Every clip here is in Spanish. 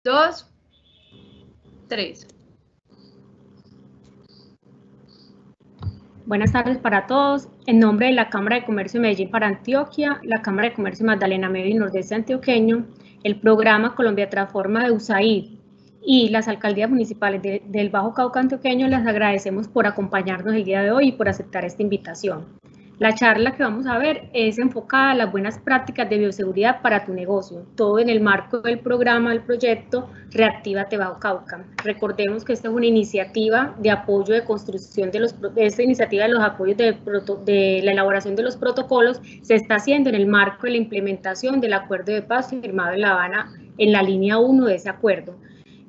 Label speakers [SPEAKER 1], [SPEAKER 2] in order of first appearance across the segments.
[SPEAKER 1] 2, 3.
[SPEAKER 2] Buenas tardes para todos. En nombre de la Cámara de Comercio de Medellín para Antioquia, la Cámara de Comercio Magdalena Medio y Nordeste Antioqueño, el programa Colombia Transforma de USAID y las alcaldías municipales del Bajo Cauca Antioqueño, les agradecemos por acompañarnos el día de hoy y por aceptar esta invitación. La charla que vamos a ver es enfocada a las buenas prácticas de bioseguridad para tu negocio, todo en el marco del programa, del proyecto Reactívate Bajo Cauca. Recordemos que esta es una iniciativa de apoyo de construcción de esta iniciativa de los apoyos de la elaboración de los protocolos se está haciendo en el marco de la implementación del acuerdo de paz firmado en La Habana en la línea 1 de ese acuerdo.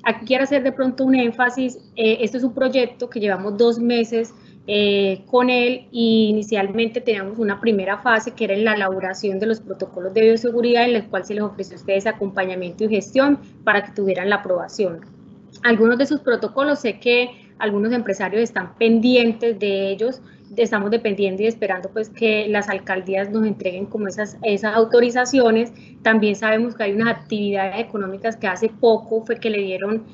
[SPEAKER 2] Aquí quiero hacer de pronto un énfasis, esto es un proyecto que llevamos 2 meses con él y inicialmente teníamos una primera fase que era en la elaboración de los protocolos de bioseguridad en el cual se les ofreció a ustedes acompañamiento y gestión para que tuvieran la aprobación. Algunos de sus protocolos, sé que algunos empresarios están pendientes de ellos, estamos dependiendo y esperando pues que las alcaldías nos entreguen como esas autorizaciones. También sabemos que hay unas actividades económicas que hace poco fue que le dieron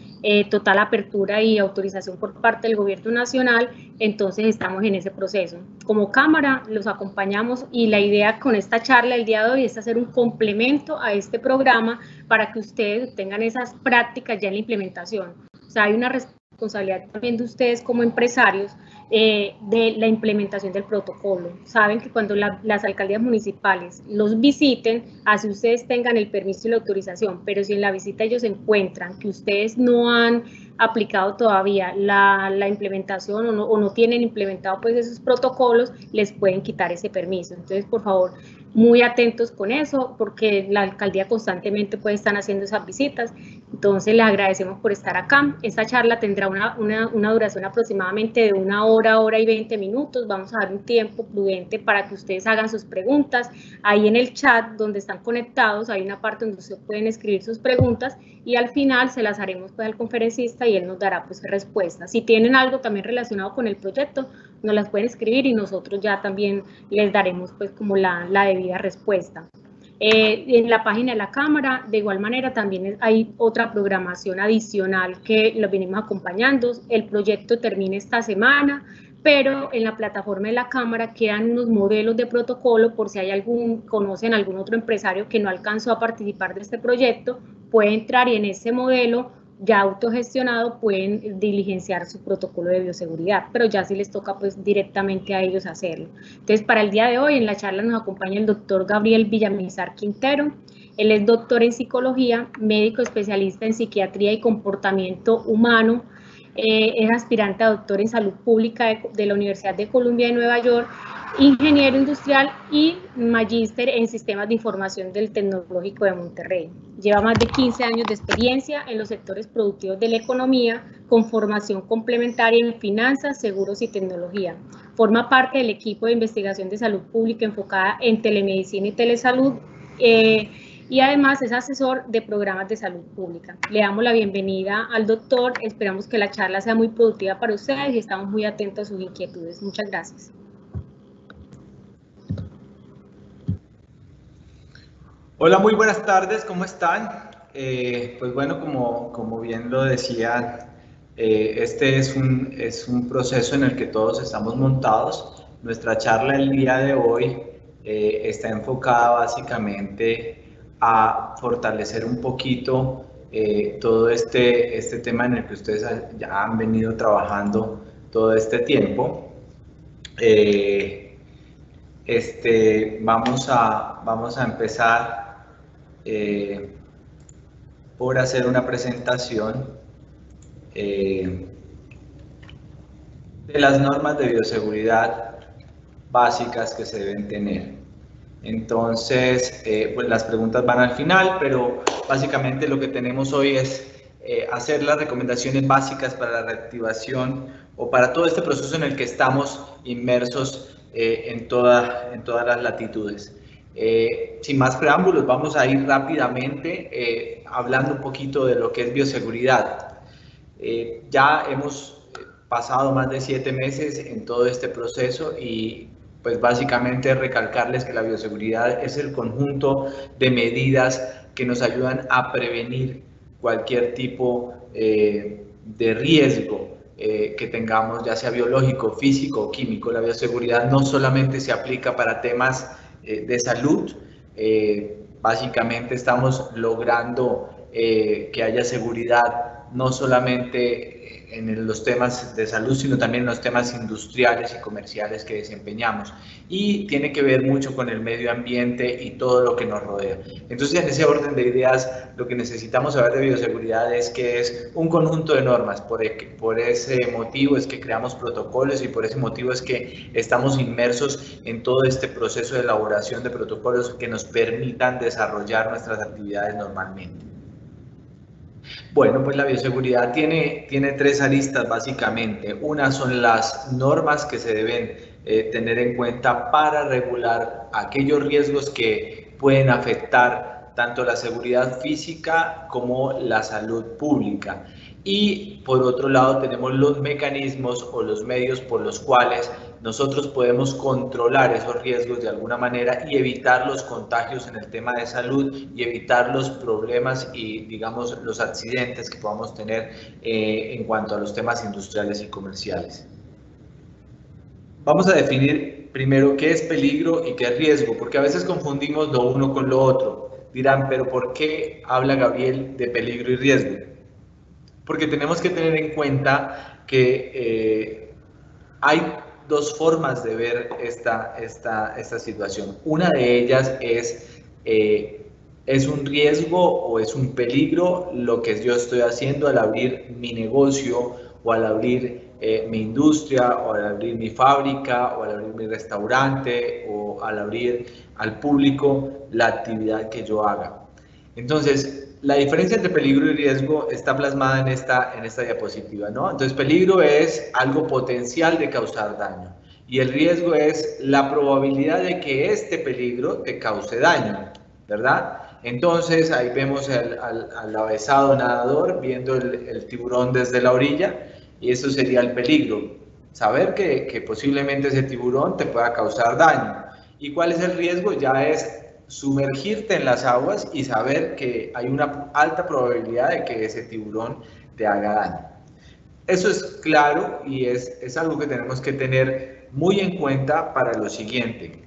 [SPEAKER 2] total apertura y autorización por parte del gobierno nacional, entonces estamos en ese proceso. Como Cámara los acompañamos y la idea con esta charla el día de hoy es hacer un complemento a este programa para que ustedes tengan esas prácticas ya en la implementación. O sea, hay una responsabilidad también de ustedes como empresarios de la implementación del protocolo. Saben que cuando las alcaldías municipales los visiten, así ustedes tengan el permiso y la autorización, pero si en la visita ellos encuentran que ustedes no han aplicado todavía la implementación o no tienen implementado pues esos protocolos, les pueden quitar ese permiso. Entonces, por favor, muy atentos con eso, porque la alcaldía constantemente puede estar haciendo esas visitas. Entonces, les agradecemos por estar acá. Esta charla tendrá una duración aproximadamente de 1 hora, hora y 20 minutos. Vamos a dar un tiempo prudente para que ustedes hagan sus preguntas. Ahí en el chat donde están conectados hay una parte donde ustedes pueden escribir sus preguntas y al final se las haremos pues al conferencista y él nos dará pues respuestas. Si tienen algo también relacionado con el proyecto, nos las pueden escribir y nosotros ya también les daremos pues como la debida respuesta. En la página de la Cámara, de igual manera, también hay otra programación adicional que los venimos acompañando. El proyecto termina esta semana, pero en la plataforma de la Cámara quedan unos modelos de protocolo por si hay conocen algún otro empresario que no alcanzó a participar de este proyecto, puede entrar y en ese modelo ya autogestionado pueden diligenciar su protocolo de bioseguridad, pero ya sí les toca pues directamente a ellos hacerlo. Entonces, para el día de hoy en la charla nos acompaña el doctor Gabriel Villamizar Quintero. Él es doctor en psicología, médico especialista en psiquiatría y comportamiento humano, es aspirante a doctor en salud pública de la Universidad de Columbia de Nueva York, ingeniero industrial y magíster en sistemas de información del Tecnológico de Monterrey. Lleva más de 15 años de experiencia en los sectores productivos de la economía, con formación complementaria en finanzas, seguros y tecnología. Forma parte del equipo de investigación de salud pública enfocada en telemedicina y telesalud, y además es asesor de programas de salud pública. Le damos la bienvenida al doctor, esperamos que la charla sea muy productiva para ustedes y estamos muy atentos a sus inquietudes. Muchas gracias.
[SPEAKER 3] Hola, muy buenas tardes, ¿cómo están? Pues bueno, como bien lo decían, este es un proceso en el que todos estamos montados. Nuestra charla el día de hoy está enfocada básicamente a fortalecer un poquito todo este tema en el que ustedes ya han venido trabajando todo este tiempo. Vamos a empezar por hacer una presentación de las normas de bioseguridad básicas que se deben tener. Entonces, pues las preguntas van al final, pero básicamente lo que tenemos hoy es hacer las recomendaciones básicas para la reactivación o para todo este proceso en el que estamos inmersos en todas las latitudes. Sin más preámbulos, vamos a ir rápidamente hablando un poquito de lo que es bioseguridad. Ya hemos pasado más de 7 meses en todo este proceso y pues básicamente recalcarles que la bioseguridad es el conjunto de medidas que nos ayudan a prevenir cualquier tipo de riesgo que tengamos, ya sea biológico, físico o químico. La bioseguridad no solamente se aplica para temas de salud, básicamente estamos logrando que haya seguridad no solamente en los temas de salud, sino también en los temas industriales y comerciales que desempeñamos. Y tiene que ver mucho con el medio ambiente y todo lo que nos rodea. Entonces, en ese orden de ideas, lo que necesitamos saber de bioseguridad es que es un conjunto de normas. Por ese motivo es que creamos protocolos y por ese motivo es que estamos inmersos en todo este proceso de elaboración de protocolos que nos permitan desarrollar nuestras actividades normalmente. Bueno, pues la bioseguridad tiene tres aristas básicamente. Una son las normas que se deben tener en cuenta para regular aquellos riesgos que pueden afectar tanto la seguridad física como la salud pública. Y por otro lado tenemos los mecanismos o los medios por los cuales nosotros podemos controlar esos riesgos de alguna manera y evitar los contagios en el tema de salud y evitar los problemas y, digamos, los accidentes que podamos tener en cuanto a los temas industriales y comerciales. Vamos a definir primero qué es peligro y qué es riesgo, porque a veces confundimos lo uno con lo otro. Dirán, pero ¿por qué habla Gabriel de peligro y riesgo? Porque tenemos que tener en cuenta que hay dos formas de ver esta situación. Una de ellas es un riesgo o es un peligro lo que yo estoy haciendo al abrir mi negocio o al abrir mi industria o al abrir mi fábrica o al abrir mi restaurante o al abrir al público la actividad que yo haga. Entonces, la diferencia entre peligro y riesgo está plasmada en esta diapositiva, ¿no? Entonces, peligro es algo potencial de causar daño y el riesgo es la probabilidad de que este peligro te cause daño, ¿verdad? Entonces, ahí vemos al avezado nadador viendo el tiburón desde la orilla y eso sería el peligro, saber que posiblemente ese tiburón te pueda causar daño. ¿Y cuál es el riesgo? Ya es sumergirte en las aguas y saber que hay una alta probabilidad de que ese tiburón te haga daño. Eso es claro y es algo que tenemos que tener muy en cuenta para lo siguiente.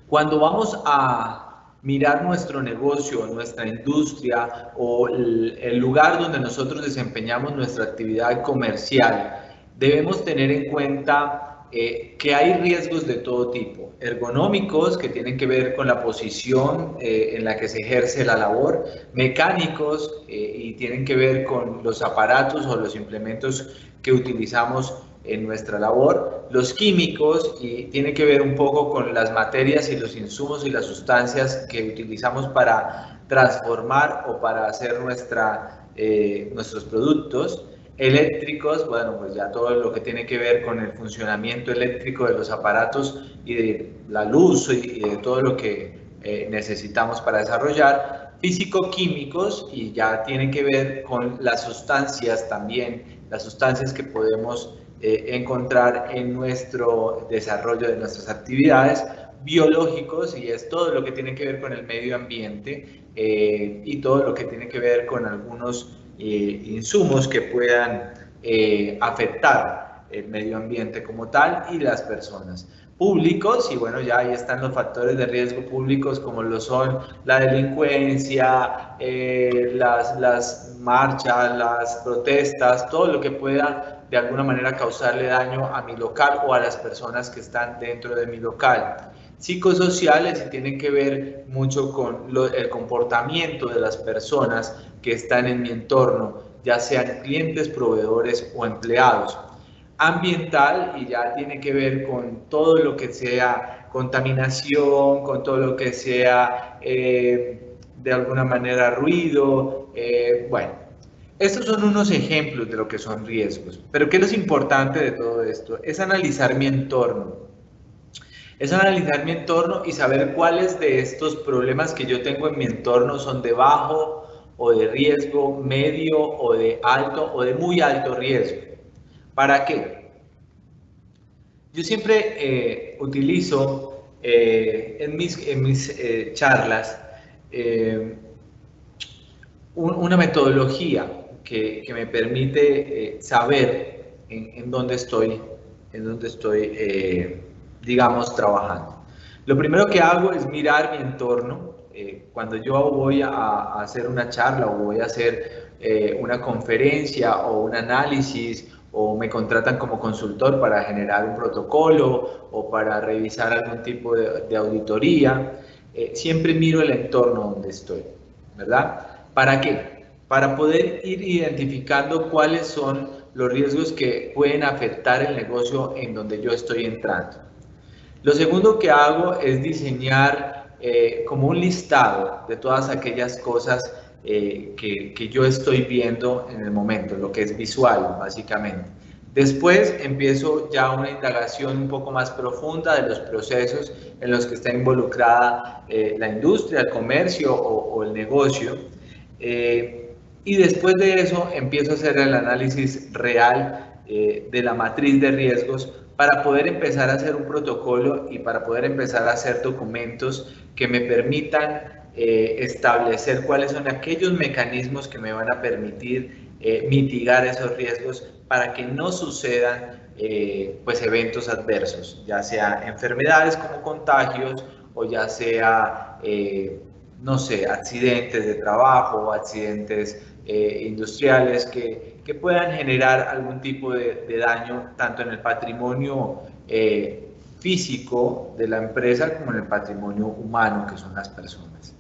[SPEAKER 3] Cuando vamos a mirar nuestro negocio, nuestra industria o el lugar donde nosotros desempeñamos nuestra actividad comercial, debemos tener en cuenta que hay riesgos de todo tipo, ergonómicos que tienen que ver con la posición en la que se ejerce la labor, mecánicos y tienen que ver con los aparatos o los implementos que utilizamos en nuestra labor, los químicos y tiene que ver un poco con las materias y los insumos y las sustancias que utilizamos para transformar o para hacer nuestros productos. Eléctricos, bueno, pues ya todo lo que tiene que ver con el funcionamiento eléctrico de los aparatos y de la luz y de todo lo que necesitamos para desarrollar. Físico-químicos y ya tiene que ver con las sustancias también, las sustancias que podemos encontrar en nuestro desarrollo de nuestras actividades. Biológicos y es todo lo que tiene que ver con el medio ambiente y todo lo que tiene que ver con algunos insumos que puedan afectar el medio ambiente como tal y las personas. Públicos, y bueno, ya ahí están los factores de riesgo públicos como lo son la delincuencia, las marchas, las protestas, todo lo que pueda de alguna manera causarle daño a mi local o a las personas que están dentro de mi local. Psicosociales y tienen que ver mucho con el comportamiento de las personas que están en mi entorno, ya sean clientes, proveedores o empleados. Ambiental y ya tiene que ver con todo lo que sea contaminación, con todo lo que sea de alguna manera ruido, bueno. Estos son unos ejemplos de lo que son riesgos, pero ¿qué es lo importante de todo esto? Es analizar mi entorno. Es analizar mi entorno y saber cuáles de estos problemas que yo tengo en mi entorno son de bajo o de riesgo medio o de alto o de muy alto riesgo. ¿Para qué? Yo siempre utilizo en mis charlas una metodología que me permite saber en dónde estoy, digamos, trabajando. Lo primero que hago es mirar mi entorno. Cuando yo voy a hacer una charla o voy a hacer una conferencia o un análisis o me contratan como consultor para generar un protocolo o para revisar algún tipo de auditoría, siempre miro el entorno donde estoy, ¿verdad? ¿Para qué? Para poder ir identificando cuáles son los riesgos que pueden afectar el negocio en donde yo estoy entrando. Lo segundo que hago es diseñar como un listado de todas aquellas cosas que yo estoy viendo en el momento, lo que es visual, básicamente. Después empiezo ya una indagación un poco más profunda de los procesos en los que está involucrada la industria, el comercio o el negocio. Y después de eso empiezo a hacer el análisis real de la matriz de riesgos para poder empezar a hacer un protocolo y para poder empezar a hacer documentos que me permitan establecer cuáles son aquellos mecanismos que me van a permitir mitigar esos riesgos para que no sucedan pues eventos adversos, ya sea enfermedades como contagios o ya sea, no sé, accidentes de trabajo o accidentes industriales que puedan generar algún tipo de daño tanto en el patrimonio físico de la empresa como en el patrimonio humano, que son las personas.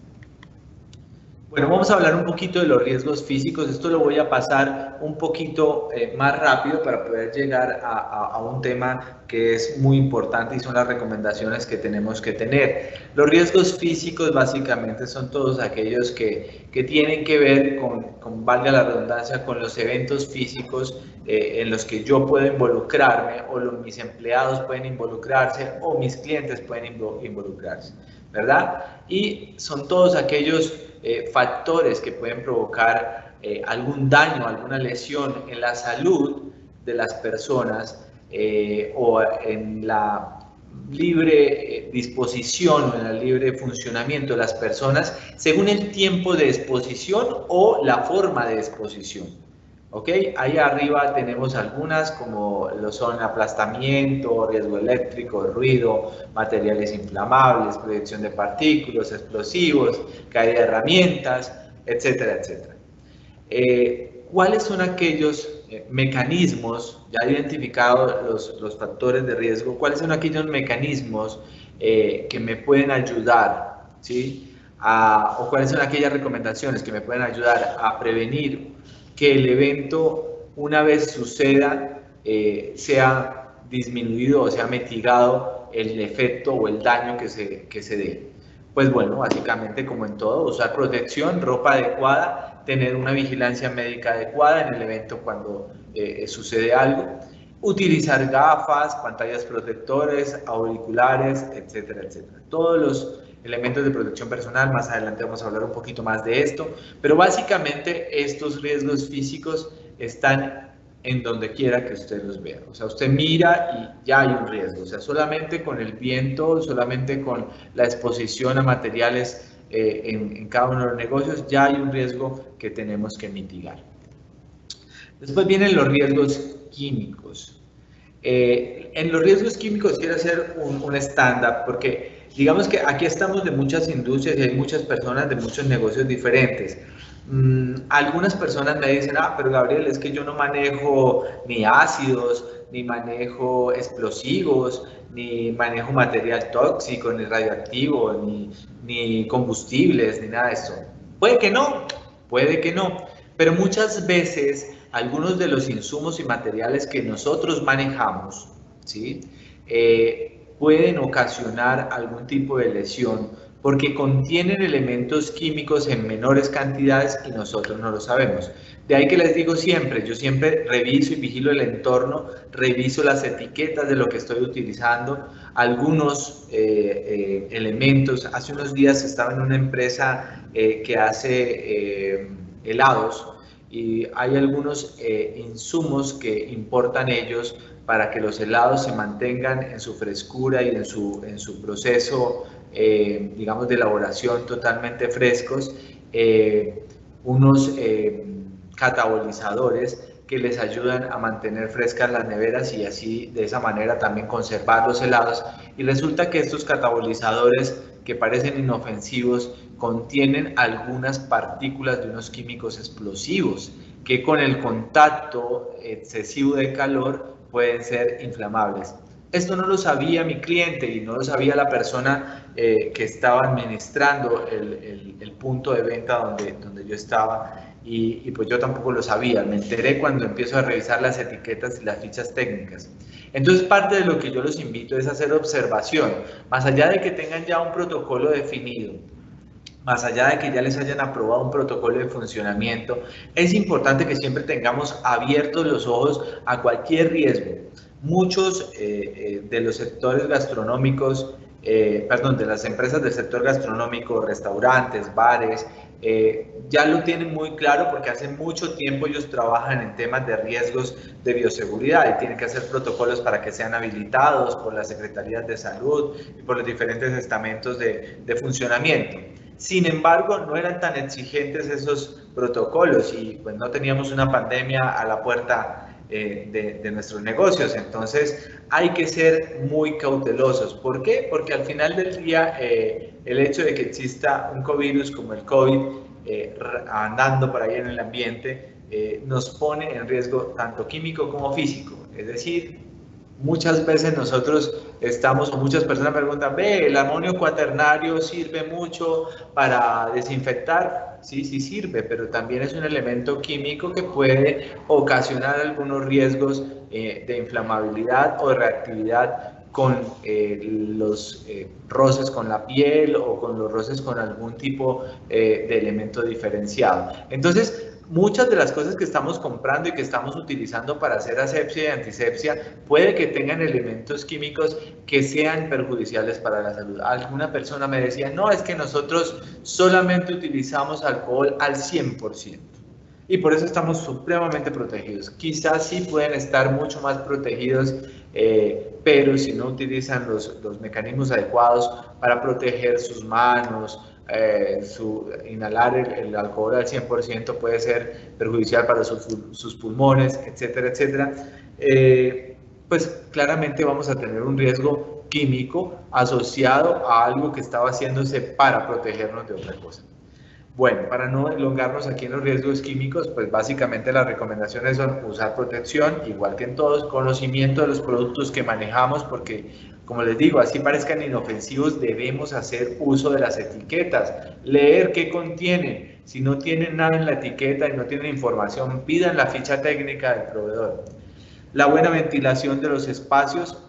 [SPEAKER 3] Bueno, vamos a hablar un poquito de los riesgos físicos. Esto lo voy a pasar un poquito más rápido para poder llegar a un tema que es muy importante y son las recomendaciones que tenemos que tener. Los riesgos físicos básicamente son todos aquellos que tienen que ver con, valga la redundancia, con los eventos físicos en los que yo puedo involucrarme o mis empleados pueden involucrarse o mis clientes pueden involucrarse, ¿verdad? Y son todos aquellos factores que pueden provocar algún daño, alguna lesión en la salud de las personas o en la libre disposición o en el libre funcionamiento de las personas según el tiempo de exposición o la forma de exposición. ¿Ok? Ahí arriba tenemos algunas como lo son aplastamiento, riesgo eléctrico, ruido, materiales inflamables, proyección de partículas, explosivos, caída de herramientas, etcétera, etcétera. ¿Cuáles son aquellos mecanismos, ya identificados los factores de riesgo, cuáles son aquellos mecanismos que me pueden ayudar, ¿sí? O cuáles son aquellas recomendaciones que me pueden ayudar a prevenir que el evento, una vez suceda, sea disminuido o sea mitigado el efecto o el daño que se dé? Pues bueno, básicamente como en todo, usar protección, ropa adecuada, tener una vigilancia médica adecuada en el evento cuando sucede algo, utilizar gafas, pantallas protectores, auriculares, etcétera, etcétera. Todos los elementos de protección personal, más adelante vamos a hablar un poquito más de esto, pero básicamente estos riesgos físicos están en donde quiera que usted los vea. O sea, usted mira y ya hay un riesgo. O sea, solamente con el viento, solamente con la exposición a materiales en cada uno de los negocios, ya hay un riesgo que tenemos que mitigar. Después vienen los riesgos químicos. En los riesgos químicos quiero hacer un stand-up porque digamos que aquí estamos de muchas industrias y hay muchas personas de muchos negocios diferentes. Algunas personas me dicen, pero Gabriel, es que yo no manejo ni ácidos, ni manejo explosivos, ni manejo material tóxico, ni radioactivo, ni combustibles, ni nada de eso. Puede que no, pero muchas veces algunos de los insumos y materiales que nosotros manejamos, ¿sí? Pueden ocasionar algún tipo de lesión porque contienen elementos químicos en menores cantidades y nosotros no lo sabemos. De ahí que les digo siempre, yo siempre reviso y vigilo el entorno, reviso las etiquetas de lo que estoy utilizando, algunos elementos. Hace unos días estaba en una empresa que hace helados y hay algunos insumos que importan ellos para que los helados se mantengan en su frescura y en su proceso, digamos, de elaboración totalmente frescos. unos catabolizadores que les ayudan a mantener frescas las neveras y así de esa manera también conservar los helados. Y resulta que estos catabolizadores, que parecen inofensivos, contienen algunas partículas de unos químicos explosivos que con el contacto excesivo de calor pueden ser inflamables. Esto no lo sabía mi cliente y no lo sabía la persona que estaba administrando el punto de venta donde yo estaba. Y pues yo tampoco lo sabía, me enteré cuando empiezo a revisar las etiquetas y las fichas técnicas. Entonces parte de lo que yo los invito es a hacer observación, más allá de que tengan ya un protocolo definido, más allá de que ya les hayan aprobado un protocolo de funcionamiento, es importante que siempre tengamos abiertos los ojos a cualquier riesgo. Muchos de los sectores gastronómicos, de las empresas del sector gastronómico, restaurantes, bares, ya lo tienen muy claro porque hace mucho tiempo ellos trabajan en temas de riesgos de bioseguridad y tienen que hacer protocolos para que sean habilitados por las secretarías de salud y por los diferentes estamentos de funcionamiento. Sin embargo, no eran tan exigentes esos protocolos y pues no teníamos una pandemia a la puerta de nuestros negocios. Entonces hay que ser muy cautelosos. ¿Por qué? Porque al final del día el hecho de que exista un covirus como el COVID andando por ahí en el ambiente nos pone en riesgo tanto químico como físico. Es decir, muchas veces nosotros estamos, o muchas personas preguntan, ¿el amonio cuaternario sirve mucho para desinfectar? Sí, sí sirve, pero también es un elemento químico que puede ocasionar algunos riesgos de inflamabilidad o de reactividad con los roces con la piel o con los roces con algún tipo de elemento diferenciado. Entonces, muchas de las cosas que estamos comprando y que estamos utilizando para hacer asepsia y antisepsia puede que tengan elementos químicos que sean perjudiciales para la salud. Alguna persona me decía, no, es que nosotros solamente utilizamos alcohol al 100%. Y por eso estamos supremamente protegidos. Quizás sí pueden estar mucho más protegidos, pero si no utilizan los mecanismos adecuados para proteger sus manos, inhalar el alcohol al 100% puede ser perjudicial para sus pulmones, etcétera, etcétera, pues claramente vamos a tener un riesgo químico asociado a algo que estaba haciéndose para protegernos de otra cosa. Bueno, para no elongarnos aquí en los riesgos químicos, pues básicamente las recomendaciones son usar protección, igual que en todos, conocimiento de los productos que manejamos, porque como les digo, así parezcan inofensivos, debemos hacer uso de las etiquetas, leer qué contienen. Si no tienen nada en la etiqueta y no tienen información, pidan la ficha técnica del proveedor. La buena ventilación de los espacios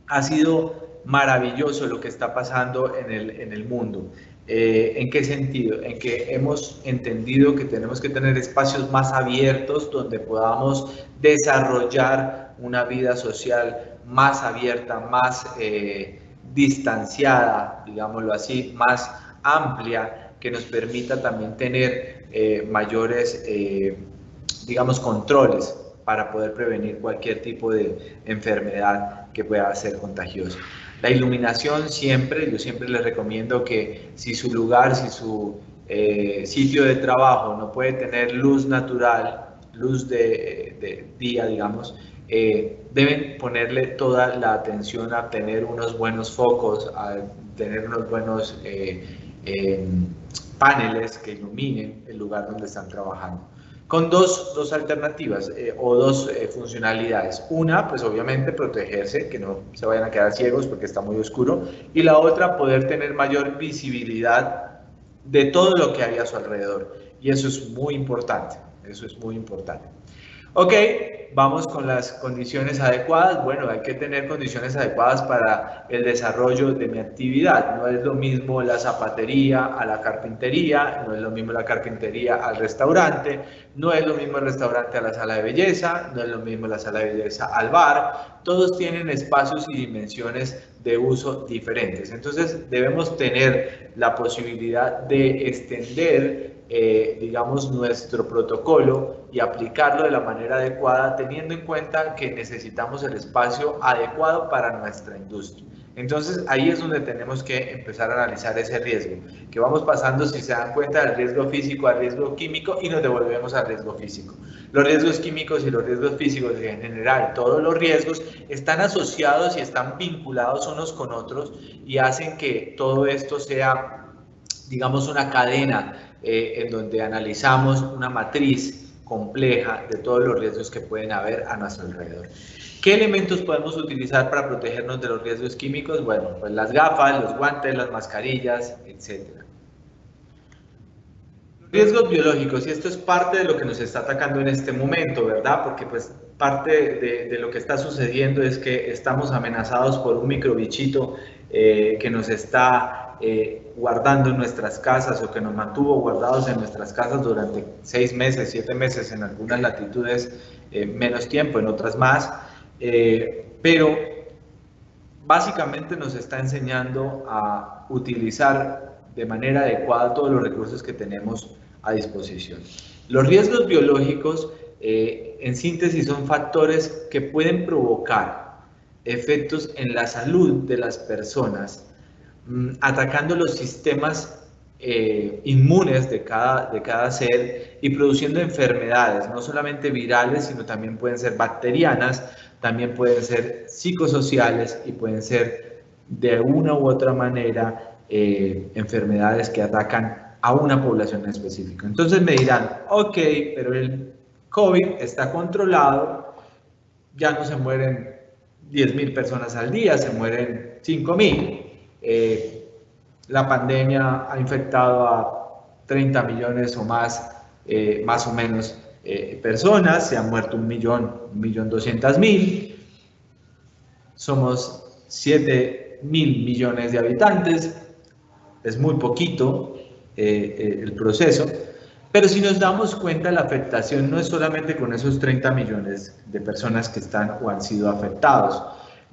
[SPEAKER 3] ha sido maravilloso lo que está pasando en el mundo. ¿En qué sentido? En que hemos entendido que tenemos que tener espacios más abiertos donde podamos desarrollar una vida social más abierta, más distanciada, digámoslo así, más amplia, que nos permita también tener mayores, digamos, controles para poder prevenir cualquier tipo de enfermedad que pueda ser contagiosa. La iluminación siempre, yo siempre les recomiendo que si su lugar, si su sitio de trabajo no puede tener luz natural, luz de día, digamos, deben ponerle toda la atención a tener unos buenos focos, a tener unos buenos paneles que iluminen el lugar donde están trabajando. Con dos alternativas o dos funcionalidades. Una, pues obviamente protegerse, que no se vayan a quedar ciegos porque está muy oscuro. Y la otra, poder tener mayor visibilidad de todo lo que hay a su alrededor. Y eso es muy importante, eso es muy importante. Ok, vamos con las condiciones adecuadas. Bueno, hay que tener condiciones adecuadas para el desarrollo de mi actividad. No es lo mismo la zapatería a la carpintería, no es lo mismo la carpintería al restaurante, no es lo mismo el restaurante a la sala de belleza, no es lo mismo la sala de belleza al bar. Todos tienen espacios y dimensiones de uso diferentes. Entonces, debemos tener la posibilidad de extender digamos, nuestro protocolo y aplicarlo de la manera adecuada, teniendo en cuenta que necesitamos el espacio adecuado para nuestra industria. Entonces ahí es donde tenemos que empezar a analizar ese riesgo, que vamos pasando, si se dan cuenta, del riesgo físico al riesgo químico y nos devolvemos al riesgo físico. Los riesgos químicos y los riesgos físicos, en general, todos los riesgos están asociados y están vinculados unos con otros y hacen que todo esto sea, digamos, una cadena en donde analizamos una matriz compleja de todos los riesgos que pueden haber a nuestro alrededor. ¿Qué elementos podemos utilizar para protegernos de los riesgos químicos? Bueno, pues las gafas, los guantes, las mascarillas, etc. Riesgos biológicos, y esto es parte de lo que nos está atacando en este momento, ¿verdad? Porque pues parte de lo que está sucediendo es que estamos amenazados por un microbichito que nos está guardando en nuestras casas o que nos mantuvo guardados en nuestras casas durante 6 meses, 7 meses, en algunas latitudes menos tiempo, en otras más, pero básicamente nos está enseñando a utilizar de manera adecuada todos los recursos que tenemos a disposición. Los riesgos biológicos, en síntesis, son factores que pueden provocar efectos en la salud de las personas, atacando los sistemas inmunes de cada ser y produciendo enfermedades, no solamente virales, sino también pueden ser bacterianas, también pueden ser psicosociales y pueden ser de una u otra manera enfermedades que atacan a una población en específico. Entonces me dirán, ok, pero el COVID está controlado, ya no se mueren 10.000 personas al día, se mueren 5.000. La pandemia ha infectado a 30 millones o más o menos, personas, se han muerto 1.200.000. Somos 7.000 millones de habitantes, es muy poquito el proceso, pero si nos damos cuenta, la afectación no es solamente con esos 30 millones de personas que están o han sido afectados.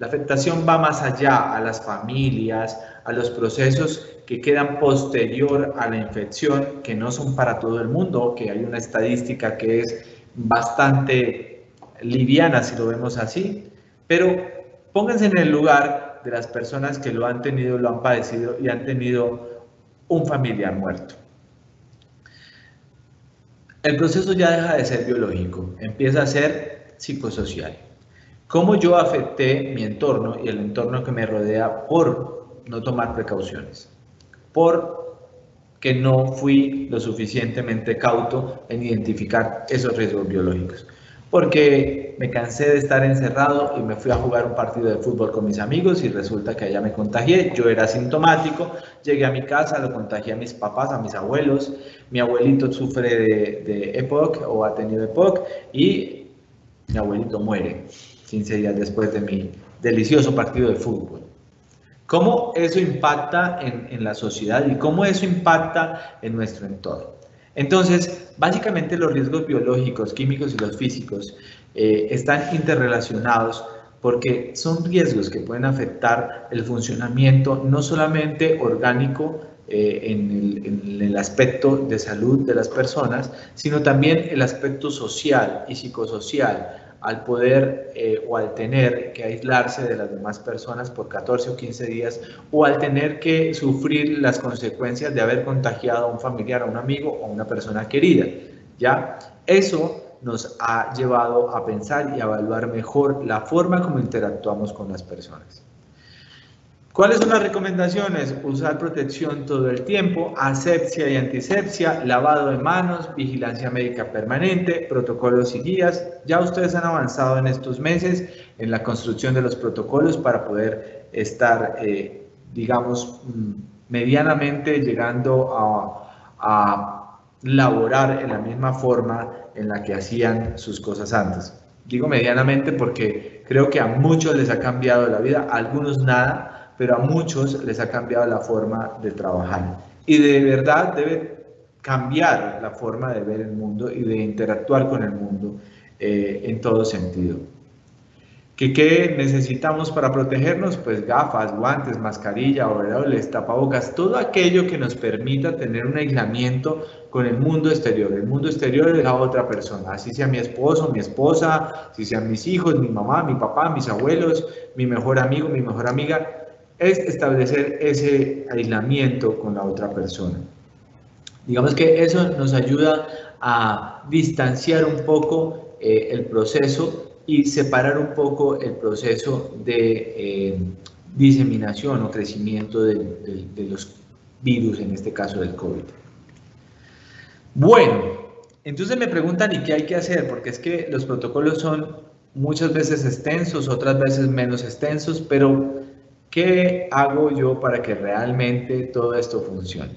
[SPEAKER 3] La afectación va más allá, a las familias, a los procesos que quedan posterior a la infección, que no son para todo el mundo, que hay una estadística que es bastante liviana si lo vemos así, pero pónganse en el lugar de las personas que lo han tenido, lo han padecido y han tenido un familiar muerto. El proceso ya deja de ser biológico, empieza a ser psicosocial. ¿Cómo yo afecté mi entorno y el entorno que me rodea por no tomar precauciones? Porque no fui lo suficientemente cauto en identificar esos riesgos biológicos. Porque me cansé de estar encerrado y me fui a jugar un partido de fútbol con mis amigos y resulta que allá me contagié. Yo era asintomático, llegué a mi casa, lo contagié a mis papás, a mis abuelos. Mi abuelito sufre de EPOC o ha tenido EPOC y mi abuelito muere 15 días después de mi delicioso partido de fútbol. ¿Cómo eso impacta en la sociedad y cómo eso impacta en nuestro entorno? Entonces, básicamente los riesgos biológicos, químicos y los físicos están interrelacionados porque son riesgos que pueden afectar el funcionamiento no solamente orgánico en el aspecto de salud de las personas, sino también el aspecto social y psicosocial, al poder o al tener que aislarse de las demás personas por 14 o 15 días o al tener que sufrir las consecuencias de haber contagiado a un familiar, a un amigo o a una persona querida, ¿ya? Eso nos ha llevado a pensar y a evaluar mejor la forma como interactuamos con las personas. ¿Cuáles son las recomendaciones? Usar protección todo el tiempo, asepsia y antisepsia, lavado de manos, vigilancia médica permanente, protocolos y guías. Ya ustedes han avanzado en estos meses en la construcción de los protocolos para poder estar, digamos, medianamente llegando a laborar en la misma forma en la que hacían sus cosas antes. Digo medianamente porque creo que a muchos les ha cambiado la vida, a algunos nada, pero a muchos les ha cambiado la forma de trabajar. Y de verdad debe cambiar la forma de ver el mundo y de interactuar con el mundo en todo sentido. ¿Qué necesitamos para protegernos? Pues gafas, guantes, mascarilla, overoles, tapabocas, todo aquello que nos permita tener un aislamiento con el mundo exterior. El mundo exterior es la otra persona, así sea mi esposo, mi esposa, si sean mis hijos, mi mamá, mi papá, mis abuelos, mi mejor amigo, mi mejor amiga. es establecer ese aislamiento con la otra persona. Digamos que eso nos ayuda a distanciar un poco el proceso y separar un poco el proceso de diseminación o crecimiento de los virus, en este caso del COVID. Bueno, entonces me preguntan, ¿y qué hay que hacer? Porque es que los protocolos son muchas veces extensos, otras veces menos extensos, pero ¿qué hago yo para que realmente todo esto funcione?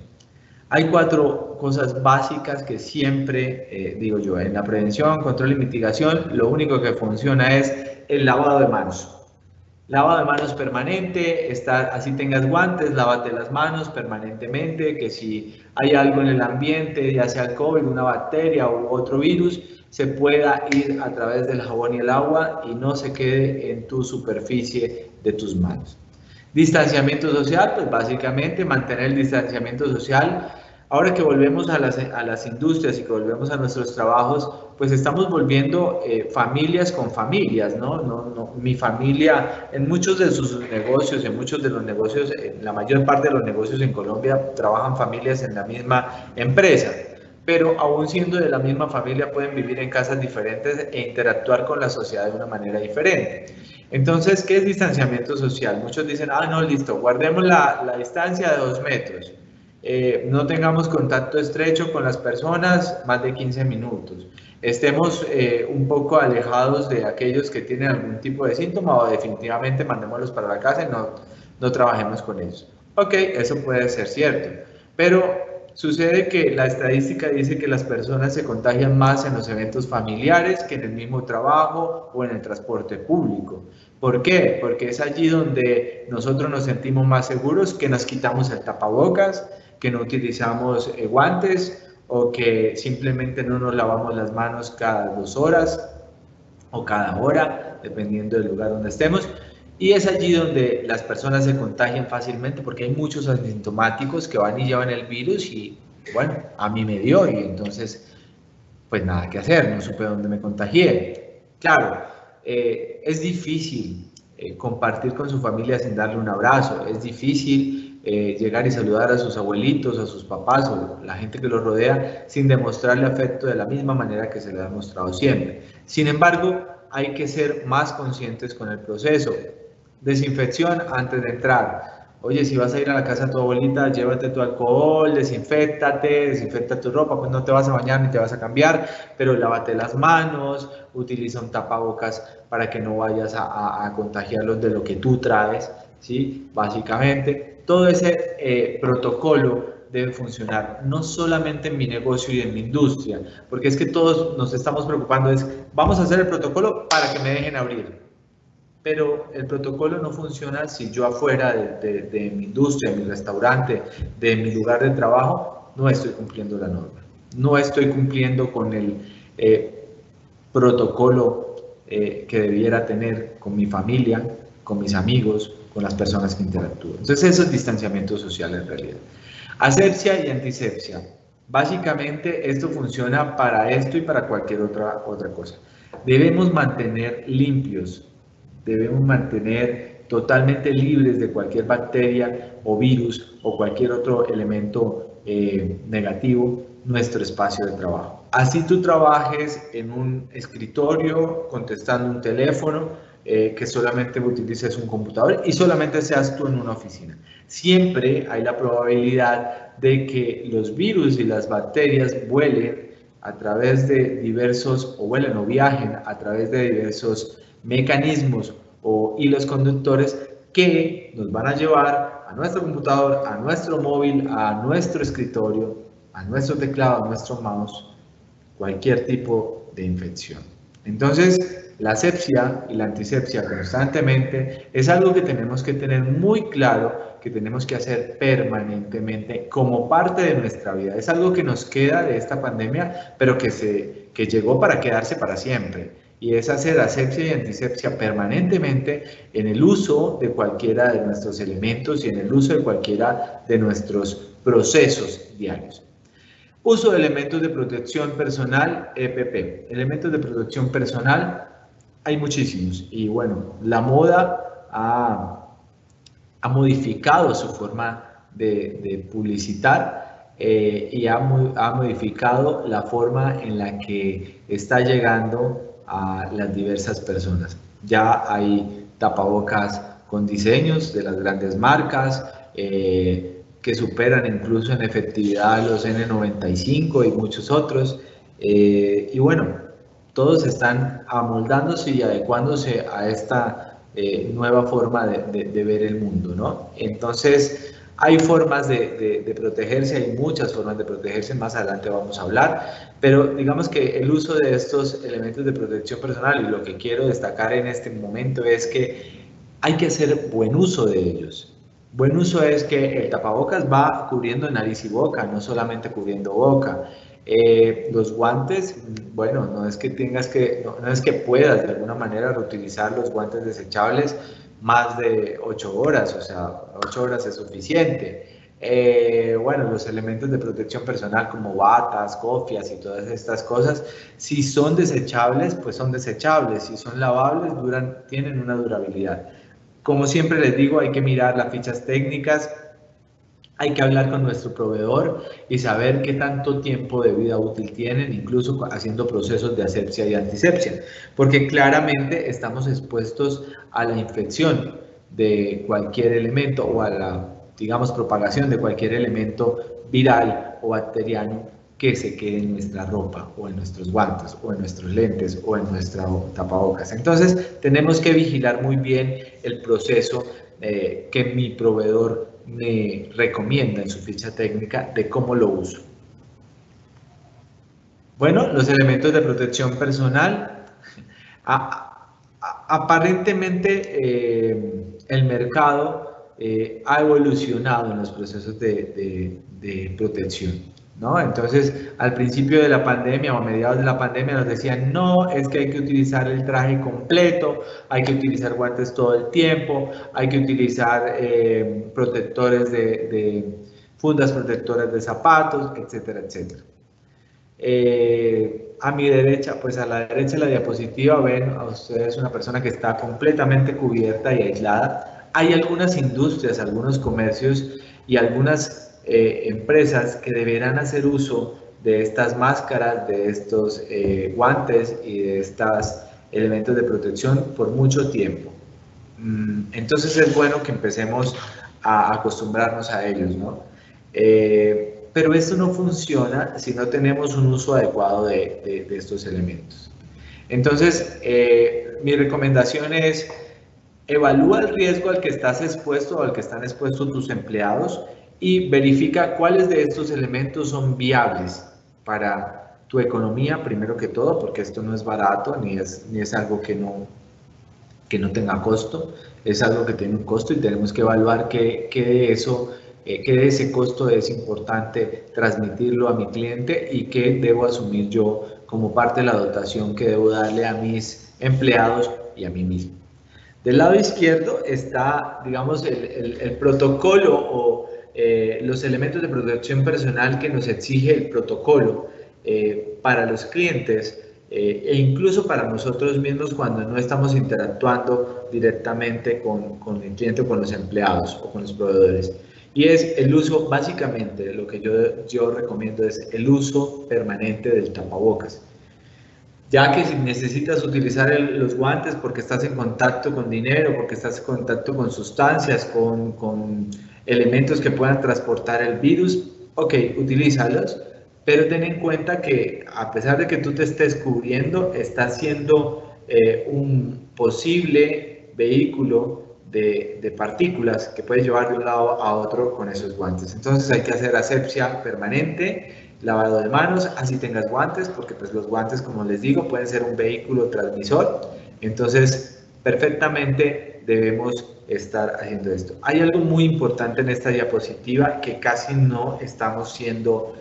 [SPEAKER 3] Hay 4 cosas básicas que siempre digo yo, en la prevención, control y mitigación, lo único que funciona es el lavado de manos. Lavado de manos permanente, así tengas guantes, lávate las manos permanentemente, que si hay algo en el ambiente, ya sea el COVID, una bacteria u otro virus, se pueda ir a través del jabón y el agua y no se quede en tu superficie de tus manos. Distanciamiento social, pues básicamente mantener el distanciamiento social. Ahora que volvemos a las industrias y que volvemos a nuestros trabajos, pues estamos volviendo familias con familias, ¿no? Mi familia, en muchos de sus negocios, en muchos de los negocios, en la mayor parte de los negocios en Colombia, trabajan familias en la misma empresa, pero aún siendo de la misma familia pueden vivir en casas diferentes e interactuar con la sociedad de una manera diferente. Entonces, ¿qué es distanciamiento social? Muchos dicen, no, listo, guardemos la distancia de 2 metros. No tengamos contacto estrecho con las personas más de 15 minutos. Estemos un poco alejados de aquellos que tienen algún tipo de síntoma o definitivamente mandémoslos para la casa y no trabajemos con ellos. Ok, eso puede ser cierto, pero sucede que la estadística dice que las personas se contagian más en los eventos familiares que en el mismo trabajo o en el transporte público. ¿Por qué? Porque es allí donde nosotros nos sentimos más seguros, que nos quitamos el tapabocas, que no utilizamos guantes o que simplemente no nos lavamos las manos cada 2 horas o cada hora, dependiendo del lugar donde estemos. Y es allí donde las personas se contagian fácilmente porque hay muchos asintomáticos que van y llevan el virus y, bueno, a mí me dio y entonces, pues nada que hacer, no supe dónde me contagié. Claro, es difícil compartir con su familia sin darle un abrazo, es difícil llegar y saludar a sus abuelitos, a sus papás o la gente que los rodea sin demostrarle afecto de la misma manera que se le ha demostrado siempre. Sin embargo, hay que ser más conscientes con el proceso. Desinfección antes de entrar. Oye, si vas a ir a la casa de tu abuelita, llévate tu alcohol, desinfecta tu ropa, pues no te vas a bañar ni te vas a cambiar, pero lávate las manos, utiliza un tapabocas para que no vayas a contagiarlos de lo que tú traes, ¿sí? Básicamente, todo ese protocolo debe funcionar, no solamente en mi negocio y en mi industria, porque es que todos nos estamos preocupando, vamos a hacer el protocolo para que me dejen abrir. Pero el protocolo no funciona si yo afuera de mi industria, de mi restaurante, de mi lugar de trabajo, no estoy cumpliendo la norma. No estoy cumpliendo con el protocolo que debiera tener con mi familia, con mis amigos, con las personas que interactúo. Entonces eso es distanciamiento social en realidad. Asepsia y antisepsia. Básicamente esto funciona para esto y para cualquier otra cosa. Debemos mantener limpios. Debemos mantener totalmente libres de cualquier bacteria o virus o cualquier otro elemento negativo nuestro espacio de trabajo. Así tú trabajes en un escritorio contestando un teléfono, que solamente utilices un computador y solamente seas tú en una oficina. Siempre hay la probabilidad de que los virus y las bacterias vuelen a través de diversos, o vuelen o viajen a través de diversos mecanismos o hilos conductores que nos van a llevar a nuestro computador, a nuestro móvil, a nuestro escritorio, a nuestro teclado, a nuestro mouse, cualquier tipo de infección. Entonces, la asepsia y la antisepsia constantemente es algo que tenemos que tener muy claro, que tenemos que hacer permanentemente como parte de nuestra vida. Es algo que nos queda de esta pandemia, pero que llegó para quedarse para siempre. Y es hacer asepsia y antisepsia permanentemente en el uso de cualquiera de nuestros elementos y en el uso de cualquiera de nuestros procesos diarios. Uso de elementos de protección personal, EPP. Elementos de protección personal hay muchísimos y bueno, la moda ha ha modificado su forma de publicitar y ha modificado la forma en la que está llegando a las diversas personas. Ya hay tapabocas con diseños de las grandes marcas que superan incluso en efectividad los N95 y muchos otros. Y bueno, todos están amoldándose y adecuándose a esta nueva forma de ver el mundo, ¿no? Entonces, hay formas de protegerse, hay muchas formas de protegerse, más adelante vamos a hablar, pero digamos que el uso de estos elementos de protección personal, y lo que quiero destacar en este momento es que hay que hacer buen uso de ellos. Buen uso es que el tapabocas va cubriendo nariz y boca, no solamente cubriendo boca. Los guantes, bueno, no es que puedas de alguna manera reutilizar los guantes desechables más de 8 horas, o sea, 8 horas es suficiente. Bueno, los elementos de protección personal como batas, cofias y todas estas cosas, si son desechables, pues son desechables, si son lavables, tienen una durabilidad. Como siempre les digo, hay que mirar las fichas técnicas, hay que hablar con nuestro proveedor y saber qué tanto tiempo de vida útil tienen, incluso haciendo procesos de asepsia y antisepsia, porque claramente estamos expuestos a la infección de cualquier elemento o a la, digamos, propagación de cualquier elemento viral o bacteriano que se quede en nuestra ropa o en nuestros guantes o en nuestros lentes o en nuestra tapabocas. Entonces tenemos que vigilar muy bien el proceso que mi proveedor me recomienda en su ficha técnica de cómo lo uso. Bueno, los elementos de protección personal. Aparentemente el mercado ha evolucionado en los procesos de protección, ¿no? Entonces, al principio de la pandemia o a mediados de la pandemia nos decían, no, es que hay que utilizar el traje completo, hay que utilizar guantes todo el tiempo, hay que utilizar protectores fundas protectoras de zapatos, etcétera, etcétera. A mi derecha, pues a la derecha de la diapositiva ven a ustedes una persona que está completamente cubierta y aislada. Hay algunas industrias, algunos comercios y algunas empresas que deberán hacer uso de estas máscaras, de estos guantes y de estos elementos de protección por mucho tiempo. Entonces es bueno que empecemos a acostumbrarnos a ellos, ¿no? Pero esto no funciona si no tenemos un uso adecuado de estos elementos. Entonces, mi recomendación es evalúa el riesgo al que estás expuesto o al que están expuestos tus empleados y verifica cuáles de estos elementos son viables para tu economía, primero que todo, porque esto no es barato ni es algo que no tenga costo, es algo que tiene un costo y tenemos que evaluar qué de ese costo es importante transmitirlo a mi cliente y qué debo asumir yo como parte de la dotación que debo darle a mis empleados y a mí mismo. Del lado izquierdo está, digamos, el protocolo o los elementos de protección personal que nos exige el protocolo para los clientes e incluso para nosotros mismos cuando no estamos interactuando directamente con el cliente o con los empleados o con los proveedores. Y es el uso, básicamente, lo que yo recomiendo es el uso permanente del tapabocas. Ya que si necesitas utilizar los guantes porque estás en contacto con dinero, porque estás en contacto con sustancias, con elementos que puedan transportar el virus, ok, utilízalos, pero ten en cuenta que a pesar de que tú te estés cubriendo, estás siendo un posible vehículo de partículas que puedes llevar de un lado a otro con esos guantes. Entonces hay que hacer asepsia permanente, lavado de manos, así tengas guantes, porque pues los guantes, como les digo, pueden ser un vehículo transmisor. Entonces, perfectamente debemos estar haciendo esto. Hay algo muy importante en esta diapositiva que casi no estamos siendo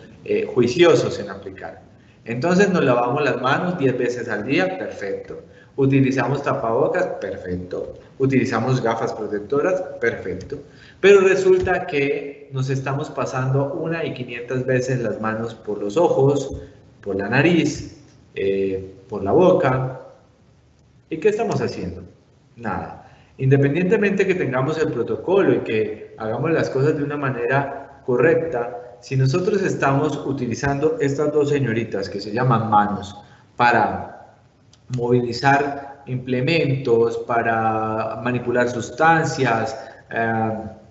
[SPEAKER 3] juiciosos en aplicar. Entonces, nos lavamos las manos 10 veces al día, perfecto. Utilizamos tapabocas, perfecto. Utilizamos gafas protectoras, perfecto. Pero resulta que nos estamos pasando 1 y 500 veces las manos por los ojos, por la nariz, por la boca. ¿Y qué estamos haciendo? Nada. Independientemente que tengamos el protocolo y que hagamos las cosas de una manera correcta, si nosotros estamos utilizando estas dos señoritas que se llaman manos para movilizar implementos, para manipular sustancias,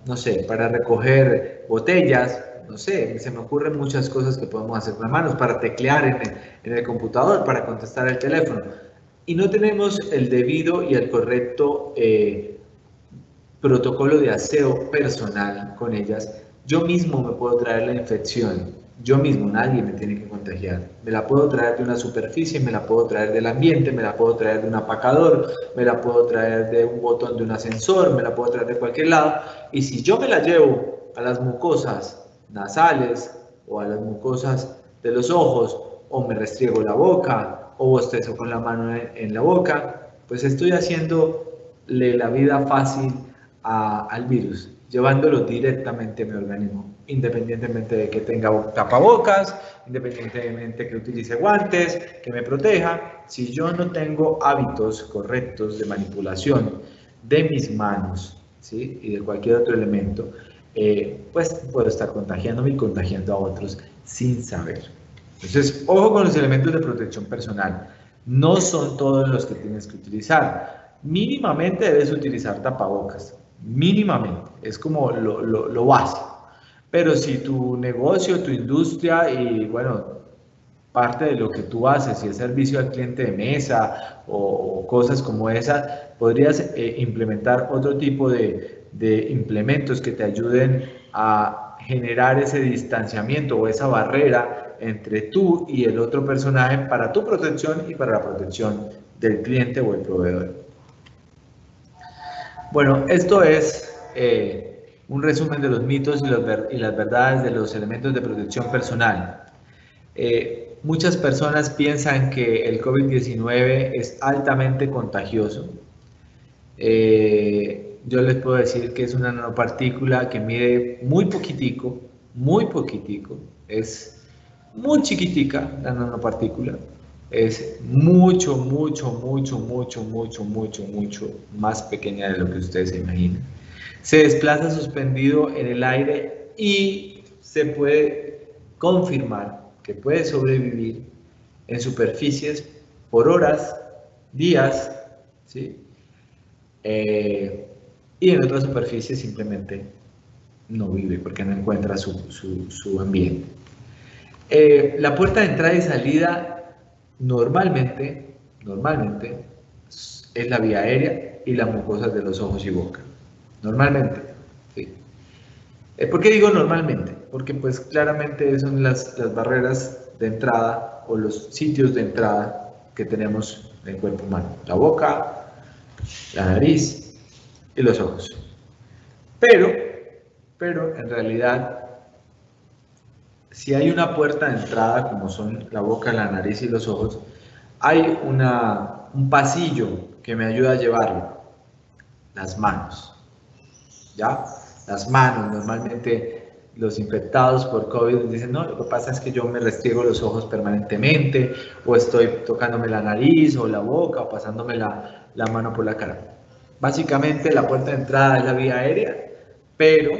[SPEAKER 3] no sé, para recoger botellas, no sé, se me ocurren muchas cosas que podemos hacer con las manos, para teclear en el computador, para contestar el teléfono. Y no tenemos el debido y el correcto protocolo de aseo personal con ellas, yo mismo me puedo traer la infección. Yo mismo, nadie me tiene que contagiar. Me la puedo traer de una superficie, me la puedo traer del ambiente, me la puedo traer de un apacador, me la puedo traer de un botón de un ascensor, me la puedo traer de cualquier lado. Y si yo me la llevo a las mucosas nasales o a las mucosas de los ojos, o me restriego la boca, o bostezo con la mano en la boca, pues estoy haciéndole la vida fácil al virus, llevándolo directamente a mi organismo, independientemente de que tenga tapabocas, independientemente que utilice guantes, que me proteja. Si yo no tengo hábitos correctos de manipulación de mis manos, ¿sí?, y de cualquier otro elemento, pues puedo estar contagiándome y contagiando a otros sin saber. Entonces, ojo con los elementos de protección personal. No son todos los que tienes que utilizar. Mínimamente debes utilizar tapabocas. Mínimamente, es como lo básico. Pero si tu negocio, tu industria y bueno, parte de lo que tú haces, si es servicio al cliente de mesa o cosas como esa, podrías implementar otro tipo de implementos que te ayuden a generar ese distanciamiento o esa barrera entre tú y el otro personaje para tu protección y para la protección del cliente o el proveedor. Bueno, esto es un resumen de los mitos y las verdades de los elementos de protección personal. Muchas personas piensan que el COVID-19 es altamente contagioso. Yo les puedo decir que es una nanopartícula que mide muy poquitico, es muy chiquitica la nanopartícula. Es mucho más pequeña de lo que ustedes se imaginan. Se desplaza suspendido en el aire y se puede confirmar que puede sobrevivir en superficies por horas, días, ¿sí? Y en otras superficies simplemente no vive porque no encuentra su ambiente. La puerta de entrada y salida normalmente es la vía aérea y las mucosas de los ojos y boca. Normalmente, ¿sí? ¿Por qué digo normalmente? Porque pues claramente son las barreras de entrada o los sitios de entrada que tenemos en el cuerpo humano. La boca, la nariz y los ojos. Pero en realidad, si hay una puerta de entrada, como son la boca, la nariz y los ojos, hay un pasillo que me ayuda a llevarlo. Las manos. ¿Ya? Las manos. Normalmente los infectados por COVID dicen, no, lo que pasa es que yo me restriego los ojos permanentemente, o estoy tocándome la nariz o la boca, o pasándome la mano por la cara. Básicamente la puerta de entrada es la vía aérea, pero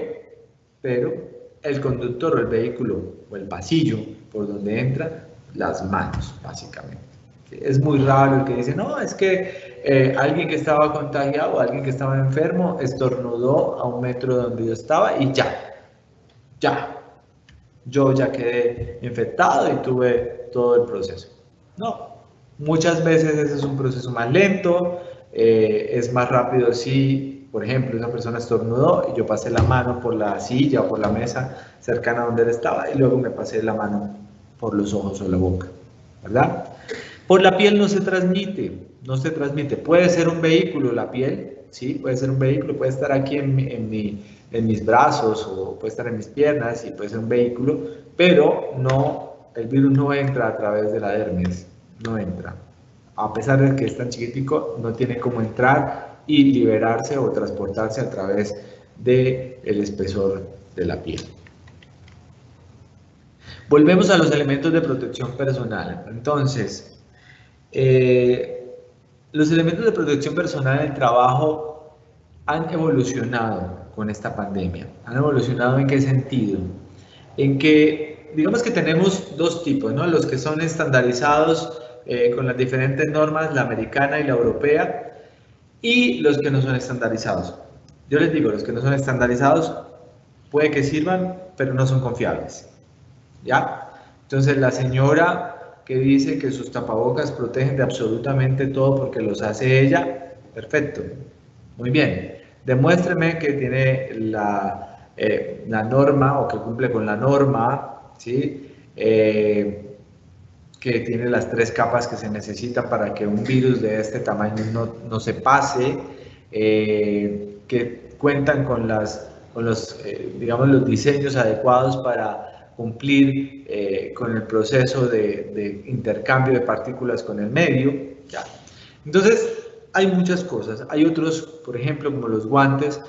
[SPEAKER 3] el conductor o el vehículo o el pasillo por donde entra, las manos, básicamente. Es muy raro el que dice, no, es que alguien que estaba contagiado, alguien que estaba enfermo, estornudó a 1 metro de donde yo estaba y yo ya quedé infectado y tuve todo el proceso. No, muchas veces ese es un proceso más lento, es más rápido si, por ejemplo, esa persona estornudó y yo pasé la mano por la silla o por la mesa cercana a donde él estaba y luego me pasé la mano por los ojos o la boca, ¿verdad? Por la piel no se transmite. Puede ser un vehículo la piel, ¿sí? Puede ser un vehículo, puede estar aquí en mis brazos o puede estar en mis piernas y puede ser un vehículo, pero no, el virus no entra a través de la dermis, no entra. A pesar de que es tan chiquitico, no tiene cómo entrar y liberarse o transportarse a través del espesor de la piel. Volvemos a los elementos de protección personal. Entonces, los elementos de protección personal en el trabajo han evolucionado con esta pandemia. ¿Han evolucionado en qué sentido? En que, digamos que tenemos dos tipos, ¿no? Los que son estandarizados con las diferentes normas, la americana y la europea, y los que no son estandarizados. Yo les digo, los que no son estandarizados puede que sirvan, pero no son confiables, ¿ya? Entonces, la señora que dice que sus tapabocas protegen de absolutamente todo porque los hace ella, perfecto, muy bien. Demuéstreme que tiene la norma o que cumple con la norma, ¿sí? Que tiene las 3 capas que se necesitan para que un virus de este tamaño no se pase, que cuentan con los, digamos, los diseños adecuados para cumplir con el proceso de intercambio de partículas con el medio. ¿Ya? Entonces, hay muchas cosas. Hay otros, por ejemplo, como los guantes.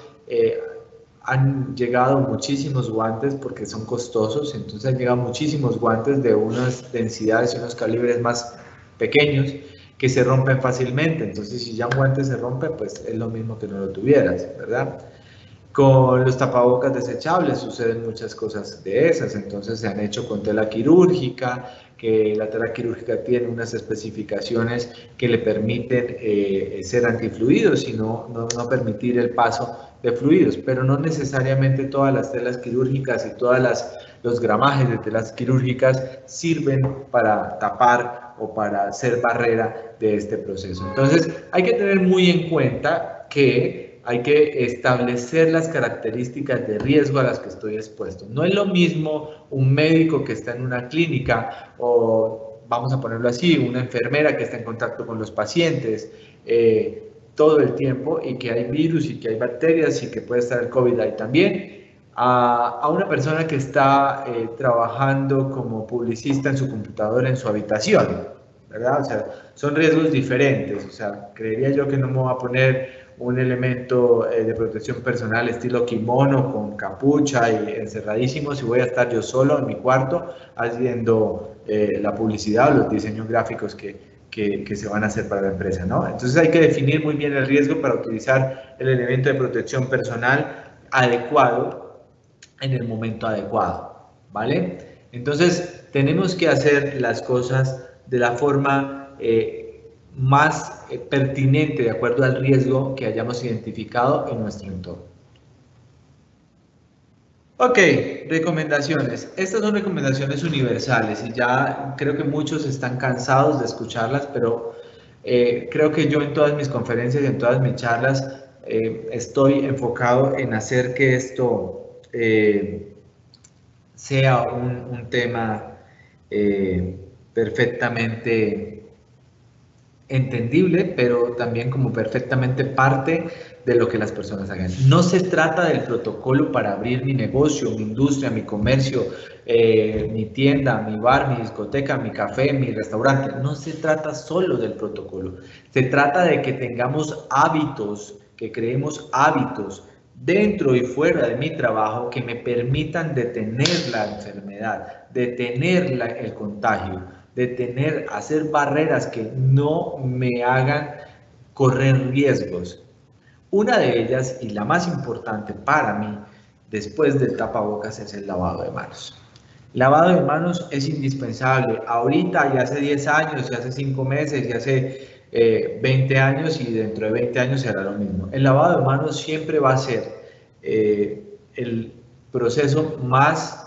[SPEAKER 3] Han llegado muchísimos guantes porque son costosos, entonces han llegado muchísimos guantes de unas densidades y unos calibres más pequeños que se rompen fácilmente. Entonces, si ya un guante se rompe, pues es lo mismo que no lo tuvieras, ¿verdad? Con los tapabocas desechables suceden muchas cosas de esas, entonces se han hecho con tela quirúrgica, que la tela quirúrgica tiene unas especificaciones que le permiten ser antifluidos y no permitir el paso de fluidos, pero no necesariamente todas las telas quirúrgicas y todos los gramajes de telas quirúrgicas sirven para tapar o para ser barrera de este proceso. Entonces hay que tener muy en cuenta que hay que establecer las características de riesgo a las que estoy expuesto. No es lo mismo un médico que está en una clínica o, vamos a ponerlo así, una enfermera que está en contacto con los pacientes todo el tiempo y que hay virus y que hay bacterias y que puede estar el COVID ahí también, a una persona que está trabajando como publicista en su computadora en su habitación, ¿verdad? O sea, son riesgos diferentes. O sea, creería yo que no me voy a poner un elemento de protección personal estilo kimono con capucha y encerradísimo si voy a estar yo solo en mi cuarto haciendo la publicidad o los diseños gráficos que se van a hacer para la empresa, ¿no? Entonces hay que definir muy bien el riesgo para utilizar el elemento de protección personal adecuado en el momento adecuado, ¿vale? Entonces tenemos que hacer las cosas de la forma más pertinente de acuerdo al riesgo que hayamos identificado en nuestro entorno. Ok, recomendaciones. Estas son recomendaciones universales y ya creo que muchos están cansados de escucharlas, pero creo que yo en todas mis conferencias y en todas mis charlas estoy enfocado en hacer que esto sea un tema perfectamente entendible, pero también como perfectamente parte de lo que las personas hagan. No se trata del protocolo para abrir mi negocio, mi industria, mi comercio, mi tienda, mi bar, mi discoteca, mi café, mi restaurante. No se trata solo del protocolo. Se trata de que tengamos hábitos, que creemos hábitos dentro y fuera de mi trabajo que me permitan detener la enfermedad, detener el contagio, hacer barreras que no me hagan correr riesgos. Una de ellas, y la más importante para mí, después del tapabocas, es el lavado de manos. Lavado de manos es indispensable. Ahorita, y hace 10 años, y hace 5 meses, y hace 20 años, y dentro de 20 años será lo mismo. El lavado de manos siempre va a ser el proceso más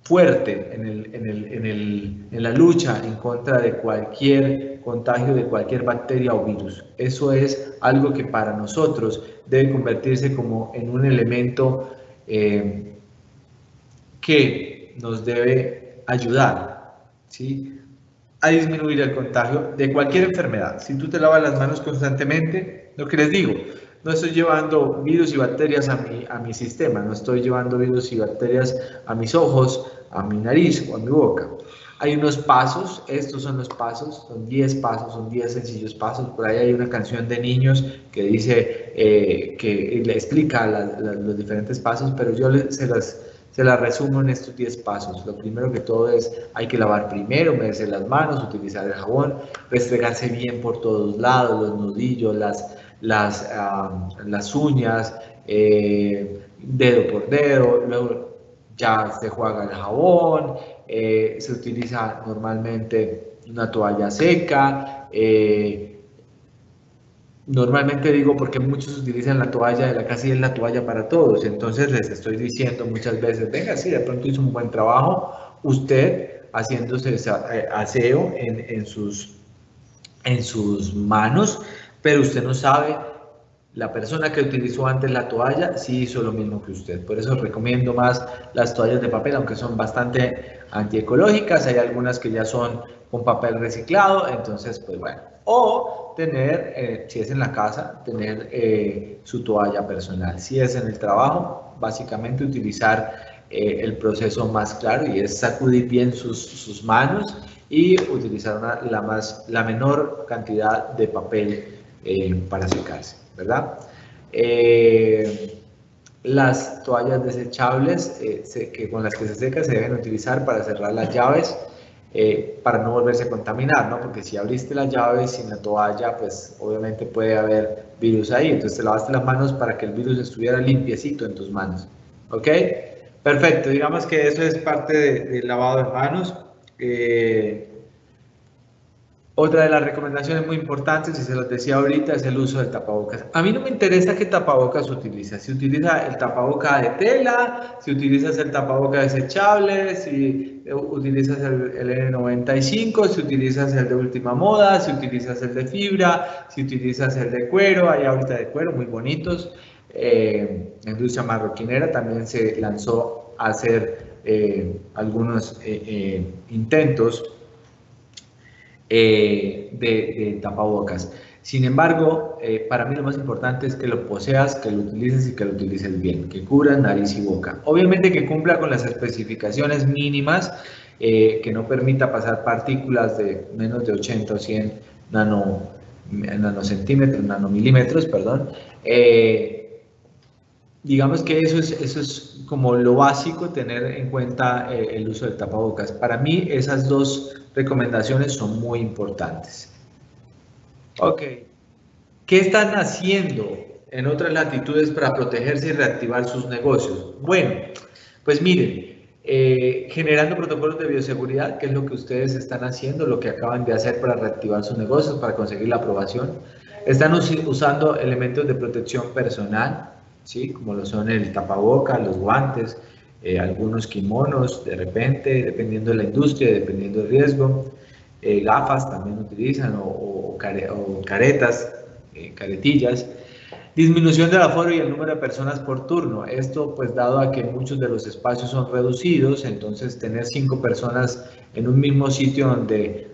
[SPEAKER 3] fuerte en la lucha en contra de cualquier contagio de cualquier bacteria o virus. Eso es algo que para nosotros debe convertirse como en un elemento que nos debe ayudar, ¿sí?, a disminuir el contagio de cualquier enfermedad. Si tú te lavas las manos constantemente, lo que les digo, no estoy llevando virus y bacterias a mi sistema, no estoy llevando virus y bacterias a mis ojos, a mi nariz o a mi boca. Hay unos pasos, estos son los pasos, son 10 pasos, son 10 sencillos pasos. Por ahí hay una canción de niños que dice, que le explica los diferentes pasos, pero yo se las resumo en estos 10 pasos. Lo primero que todo es, hay que lavar primero, humedecer las manos, utilizar el jabón, restregarse bien por todos lados, los nudillos, las uñas, dedo por dedo, luego ya se juega el jabón, se utiliza normalmente una toalla seca, normalmente digo porque muchos utilizan la toalla de la casa y es la toalla para todos, entonces les estoy diciendo muchas veces, venga, sí, de pronto hizo un buen trabajo, usted haciéndose aseo en sus manos, pero usted no sabe, la persona que utilizó antes la toalla sí hizo lo mismo que usted. Por eso recomiendo más las toallas de papel, aunque son bastante antiecológicas. Hay algunas que ya son con papel reciclado, entonces pues bueno. O tener, si es en la casa, tener su toalla personal. Si es en el trabajo, básicamente utilizar el proceso más claro y es sacudir bien sus manos y utilizar la menor cantidad de papel para secarse, ¿verdad? Las toallas desechables con las que se seca se deben utilizar para cerrar las llaves para no volverse a contaminar, ¿no? Porque si abriste las llaves sin la toalla, pues obviamente puede haber virus ahí, entonces te lavaste las manos para que el virus estuviera limpiecito en tus manos, ¿ok? Perfecto, digamos que eso es parte del lavado de manos. Otra de las recomendaciones muy importantes, y se los decía ahorita, es el uso del tapabocas. A mí no me interesa qué tapabocas utiliza. Si utiliza el tapaboca de tela, si utilizas el tapaboca desechable, si utilizas el N95, si utilizas el de última moda, si utilizas el de fibra, si utilizas el de cuero, hay ahorita de cuero muy bonitos. La industria marroquinera también se lanzó a hacer algunos intentos de tapabocas. Sin embargo, para mí lo más importante es que lo poseas, que lo utilices y que lo utilices bien, que cubra nariz y boca. Obviamente que cumpla con las especificaciones mínimas, que no permita pasar partículas de menos de 80 o 100 nanocentímetros, nanomilímetros, perdón. Digamos que eso es como lo básico, tener en cuenta el uso del tapabocas. Para mí esas dos recomendaciones son muy importantes. Ok. ¿Qué están haciendo en otras latitudes para protegerse y reactivar sus negocios? Bueno, pues miren, generando protocolos de bioseguridad, que es lo que ustedes están haciendo, lo que acaban de hacer para reactivar sus negocios, para conseguir la aprobación. Están usando elementos de protección personal, ¿sí? Como lo son el tapaboca, los guantes, algunos kimonos, de repente, dependiendo de la industria, dependiendo del riesgo. Gafas también utilizan, o caretas, caretillas. Disminución del aforo y el número de personas por turno. Esto pues dado a que muchos de los espacios son reducidos, entonces tener 5 personas en un mismo sitio donde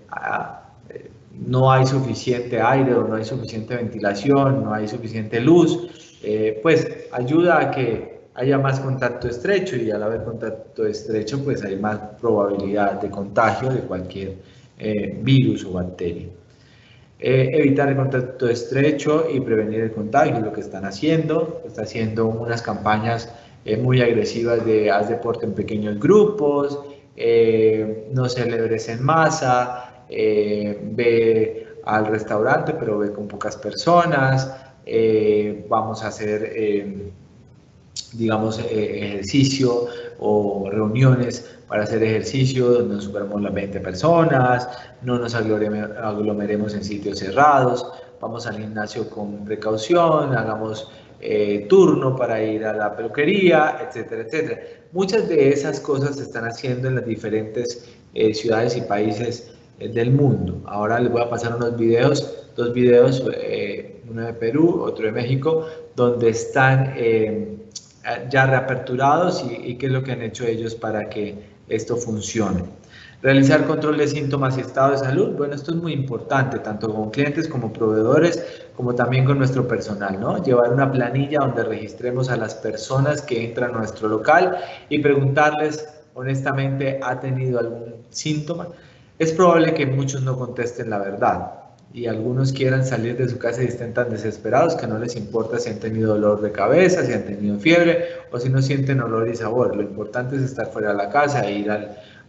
[SPEAKER 3] no hay suficiente aire o no hay suficiente ventilación, no hay suficiente luz, pues ayuda a que haya más contacto estrecho, y al haber contacto estrecho pues hay más probabilidad de contagio de cualquier virus o bacteria. Evitar el contacto estrecho y prevenir el contagio, lo que están haciendo. Está haciendo unas campañas muy agresivas de haz deporte en pequeños grupos, no celebres en masa, ve al restaurante pero ve con pocas personas, vamos a hacer digamos ejercicio o reuniones para hacer ejercicio donde nos superamos las 20 personas, no nos aglomeremos en sitios cerrados, vamos al gimnasio con precaución, hagamos turno para ir a la peluquería, etcétera, etcétera. Muchas de esas cosas se están haciendo en las diferentes ciudades y países del mundo. Ahora les voy a pasar unos videos, dos videos, uno de Perú, otro de México, donde están ya reaperturados y qué es lo que han hecho ellos para que esto funcione. Realizar control de síntomas y estado de salud. Bueno, esto es muy importante, tanto con clientes como proveedores, como también con nuestro personal, ¿no? Llevar una planilla donde registremos a las personas que entran a nuestro local y preguntarles, honestamente, ¿ha tenido algún síntoma? Es probable que muchos no contesten la verdad y algunos quieran salir de su casa y estén tan desesperados que no les importa si han tenido dolor de cabeza, si han tenido fiebre o si no sienten olor y sabor. Lo importante es estar fuera de la casa e ir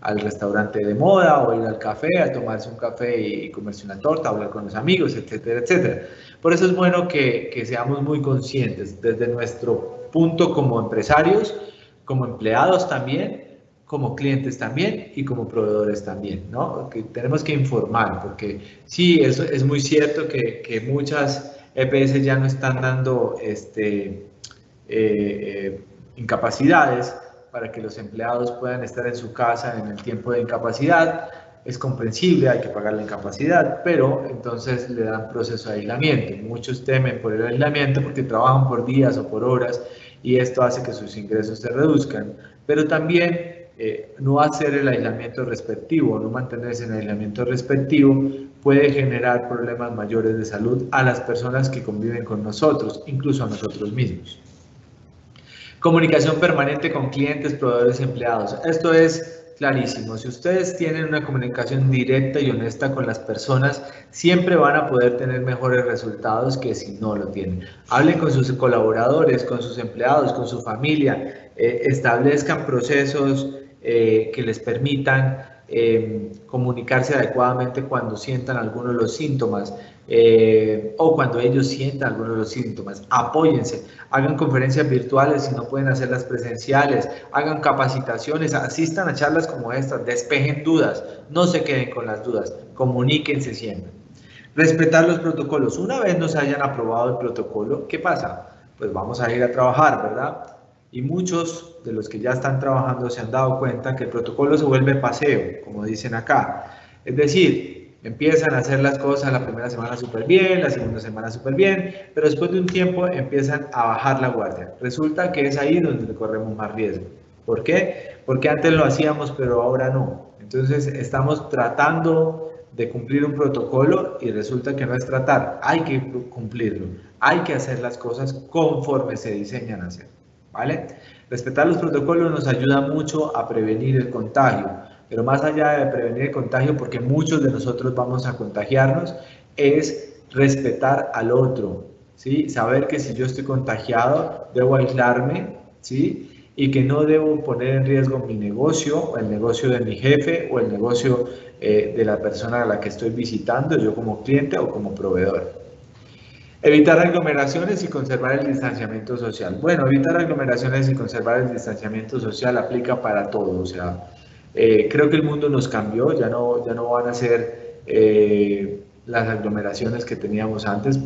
[SPEAKER 3] al restaurante de moda o ir al café, a tomarse un café y comerse una torta, hablar con los amigos, etcétera, etcétera. Por eso es bueno que seamos muy conscientes desde nuestro punto como empresarios, como empleados también, como clientes también y como proveedores también, ¿no? Que tenemos que informar, porque sí, eso es muy cierto que muchas EPS ya no están dando incapacidades para que los empleados puedan estar en su casa en el tiempo de incapacidad. Es comprensible, hay que pagar la incapacidad, pero entonces le dan proceso de aislamiento. Muchos temen por el aislamiento porque trabajan por días o por horas y esto hace que sus ingresos se reduzcan, pero también no hacer el aislamiento respectivo, no mantenerse en aislamiento respectivo puede generar problemas mayores de salud a las personas que conviven con nosotros, incluso a nosotros mismos. Comunicación permanente con clientes, proveedores y empleados. Esto es clarísimo. Si ustedes tienen una comunicación directa y honesta con las personas, siempre van a poder tener mejores resultados que si no lo tienen. Hablen con sus colaboradores, con sus empleados, con su familia, establezcan procesos que les permitan comunicarse adecuadamente cuando sientan algunos de los síntomas o cuando ellos sientan algunos de los síntomas. Apóyense, hagan conferencias virtuales si no pueden hacerlas presenciales, hagan capacitaciones, asistan a charlas como estas, despejen dudas, no se queden con las dudas, comuníquense siempre. Respetar los protocolos. Una vez nos hayan aprobado el protocolo, ¿qué pasa? Pues vamos a ir a trabajar, ¿verdad? Y muchos de los que ya están trabajando se han dado cuenta que el protocolo se vuelve paseo, como dicen acá. Es decir, empiezan a hacer las cosas la primera semana súper bien, la segunda semana súper bien, pero después de un tiempo empiezan a bajar la guardia. Resulta que es ahí donde corremos más riesgo. ¿Por qué? Porque antes lo hacíamos, pero ahora no. Entonces estamos tratando de cumplir un protocolo y resulta que no es tratar, hay que cumplirlo, hay que hacer las cosas conforme se diseñan a hacer. ¿Vale? Respetar los protocolos nos ayuda mucho a prevenir el contagio, pero más allá de prevenir el contagio, porque muchos de nosotros vamos a contagiarnos, es respetar al otro, ¿sí? Saber que si yo estoy contagiado, debo aislarme, ¿sí? Y que no debo poner en riesgo mi negocio, o el negocio de mi jefe, o el negocio de la persona a la que estoy visitando, yo como cliente o como proveedor. Evitar aglomeraciones y conservar el distanciamiento social. Bueno, evitar aglomeraciones y conservar el distanciamiento social aplica para todo. O sea, creo que el mundo nos cambió, ya no van a ser las aglomeraciones que teníamos antes,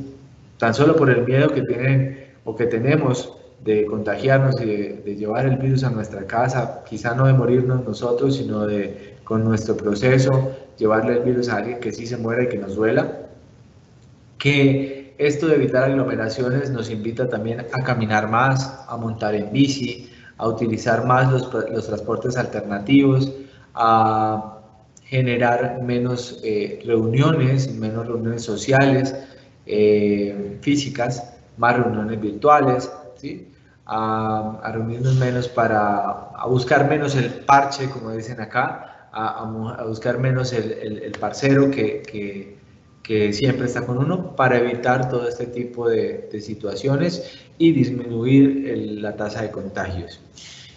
[SPEAKER 3] tan solo por el miedo que tienen o que tenemos de contagiarnos y de llevar el virus a nuestra casa, quizá no de morirnos nosotros, sino de, con nuestro proceso, llevarle el virus a alguien que sí se muera y que nos duela. Que esto de evitar aglomeraciones nos invita también a caminar más, a montar en bici, a utilizar más los transportes alternativos, a generar menos reuniones sociales, físicas, más reuniones virtuales, ¿sí? A reunirnos menos a buscar menos el parche, como dicen acá, a buscar menos el parcero que siempre está con uno, para evitar todo este tipo de situaciones y disminuir la tasa de contagios.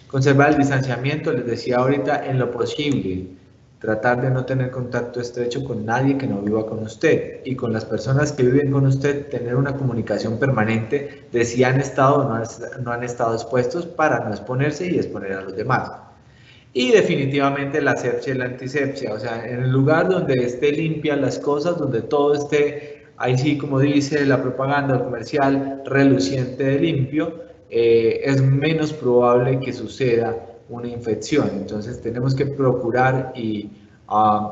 [SPEAKER 3] Conservar el distanciamiento, les decía ahorita, en lo posible, tratar de no tener contacto estrecho con nadie que no viva con usted, y con las personas que viven con usted tener una comunicación permanente de si han estado o no han estado expuestos, para no exponerse y exponer a los demás. Y definitivamente la asepsia y la antisepsia, o sea, en el lugar donde esté limpia las cosas, donde todo esté, ahí sí, como dice la propaganda comercial, reluciente de limpio, es menos probable que suceda una infección. Entonces tenemos que procurar y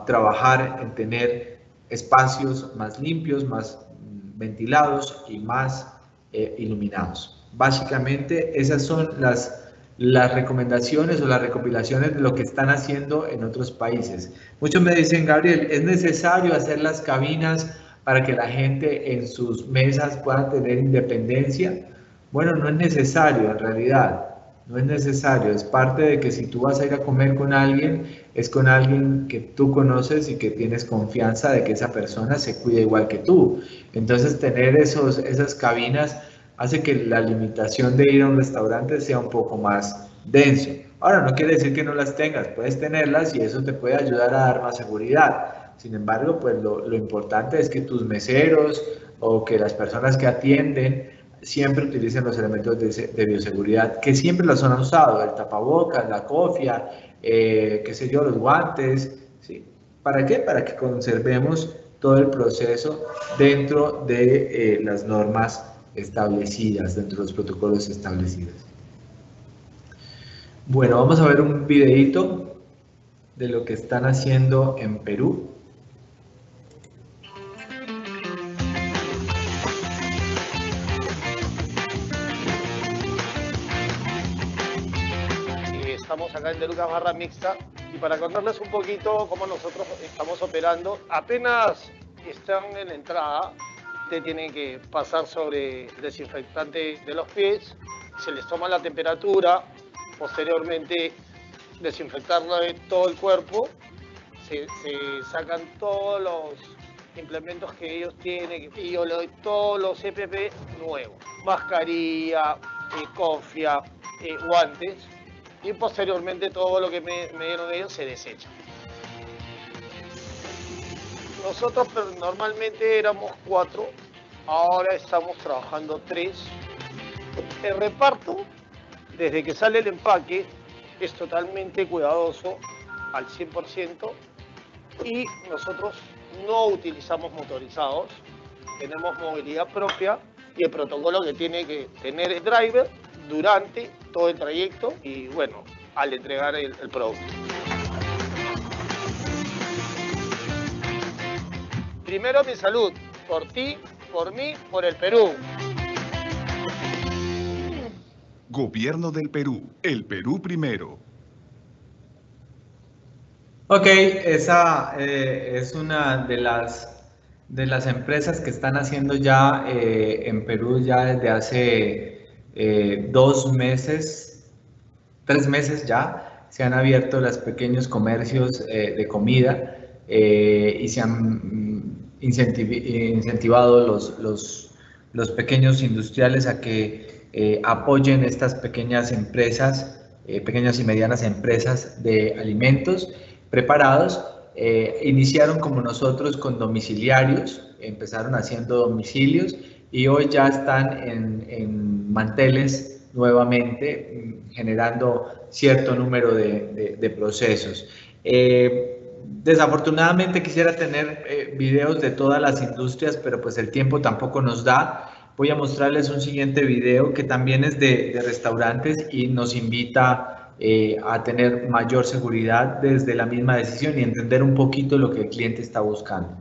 [SPEAKER 3] trabajar en tener espacios más limpios, más ventilados y más iluminados. Básicamente esas son las recomendaciones o las recopilaciones de lo que están haciendo en otros países. Muchos me dicen, Gabriel, ¿es necesario hacer las cabinas para que la gente en sus mesas pueda tener independencia? Bueno, no es necesario en realidad, no es necesario, es parte de que si tú vas a ir a comer con alguien, es con alguien que tú conoces y que tienes confianza de que esa persona se cuida igual que tú. Entonces tener esas cabinas hace que la limitación de ir a un restaurante sea un poco más denso. Ahora, no quiere decir que no las tengas, puedes tenerlas y eso te puede ayudar a dar más seguridad. Sin embargo, pues lo importante es que tus meseros o que las personas que atienden siempre utilicen los elementos de bioseguridad que siempre los han usado, el tapabocas, la cofia, qué sé yo, los guantes, ¿sí? ¿Para qué? Para que conservemos todo el proceso dentro de las normas establecidas, dentro de los protocolos establecidos. Bueno, vamos a ver un videíto de lo que están haciendo en Perú.
[SPEAKER 4] Estamos acá en De Lucas Barra Mixta y para contarles un poquito cómo nosotros estamos operando, apenas están en la entrada, ustedes tienen que pasar sobre el desinfectante de los pies, se les toma la temperatura, posteriormente desinfectarlo de todo el cuerpo, se sacan todos los implementos que ellos tienen y yo le doy todos los EPP nuevos, mascarilla, cofia, guantes. Y posteriormente todo lo que me dieron ellos se desecha. Nosotros normalmente éramos 4, ahora estamos trabajando 3. El reparto, desde que sale el empaque, es totalmente cuidadoso al 100% y nosotros no utilizamos motorizados, tenemos movilidad propia y el protocolo que tiene que tener el driver durante todo el trayecto y bueno, al entregar el producto. Primero mi salud, por ti, por mí, por el Perú.
[SPEAKER 5] Gobierno del Perú, el Perú primero.
[SPEAKER 3] Ok, esa es una de las empresas que están haciendo ya en Perú ya desde hace 2 meses, 3 meses ya, se han abierto los pequeños comercios de comida y se han incentivado los pequeños industriales a que apoyen estas pequeñas empresas, pequeñas y medianas empresas de alimentos preparados. Iniciaron como nosotros con domiciliarios, empezaron haciendo domicilios y hoy ya están en manteles nuevamente, generando cierto número de procesos. Desafortunadamente quisiera tener videos de todas las industrias, pero pues el tiempo tampoco nos da. Voy a mostrarles un siguiente video que también es de restaurantes y nos invita a tener mayor seguridad desde la misma decisión y entender un poquito lo que el cliente está buscando.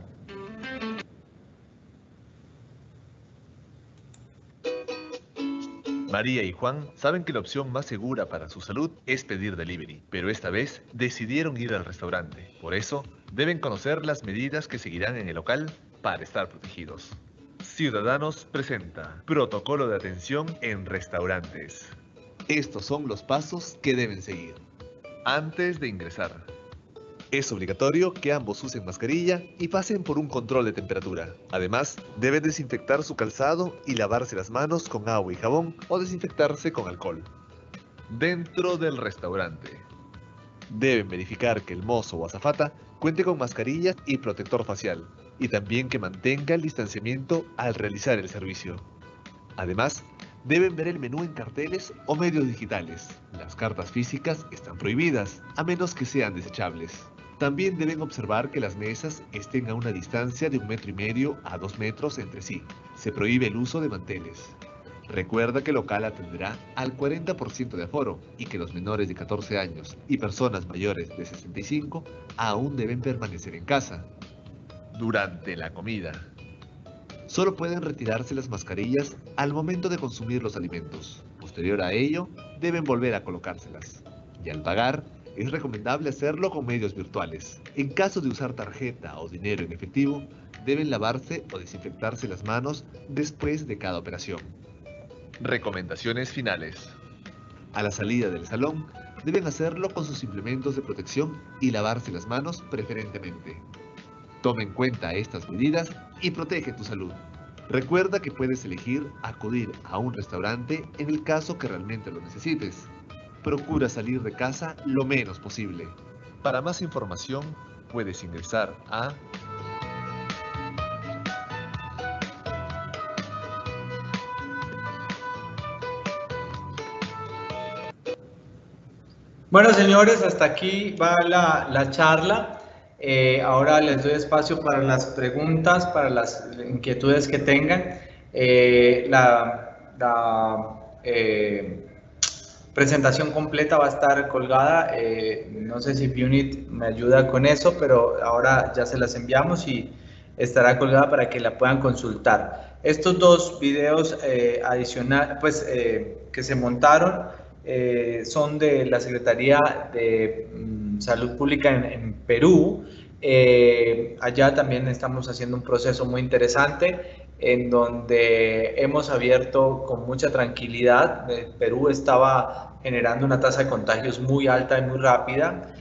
[SPEAKER 6] María y Juan saben que la opción más segura para su salud es pedir delivery, pero esta vez decidieron ir al restaurante. Por eso, deben conocer las medidas que seguirán en el local para estar protegidos. Ciudadanos presenta Protocolo de atención en restaurantes. Estos son los pasos que deben seguir. Antes de ingresar, es obligatorio que ambos usen mascarilla y pasen por un control de temperatura. Además, deben desinfectar su calzado y lavarse las manos con agua y jabón o desinfectarse con alcohol. Dentro del restaurante, deben verificar que el mozo o azafata cuente con mascarilla y protector facial, y también que mantenga el distanciamiento al realizar el servicio. Además, deben ver el menú en carteles o medios digitales. Las cartas físicas están prohibidas, a menos que sean desechables. También deben observar que las mesas estén a una distancia de 1,5 metros a 2 metros entre sí. Se prohíbe el uso de manteles. Recuerda que el local atenderá al 40% de aforo y que los menores de 14 años y personas mayores de 65 aún deben permanecer en casa. Durante la comida, solo pueden retirarse las mascarillas al momento de consumir los alimentos. Posterior a ello, deben volver a colocárselas. Y al pagar, es recomendable hacerlo con medios virtuales. En caso de usar tarjeta o dinero en efectivo, deben lavarse o desinfectarse las manos después de cada operación. Recomendaciones finales. A la salida del salón, deben hacerlo con sus implementos de protección y lavarse las manos preferentemente. Toma en cuenta estas medidas y protege tu salud. Recuerda que puedes elegir acudir a un restaurante en el caso que realmente lo necesites. procura salir de casa lo menos posible. Para más información, puedes ingresar a
[SPEAKER 3] Bueno, señores, hasta aquí va la charla. Ahora les doy espacio para las preguntas, para las inquietudes que tengan. Presentación completa va a estar colgada. No sé si Punit me ayuda con eso, pero ahora ya se las enviamos y estará colgada para que la puedan consultar. Estos dos videos adicionales, pues, que se montaron, son de la Secretaría de Salud Pública en Perú. Allá también estamos haciendo un proceso muy interesante en donde hemos abierto con mucha tranquilidad. Perú estaba generando una tasa de contagios muy alta y muy rápida.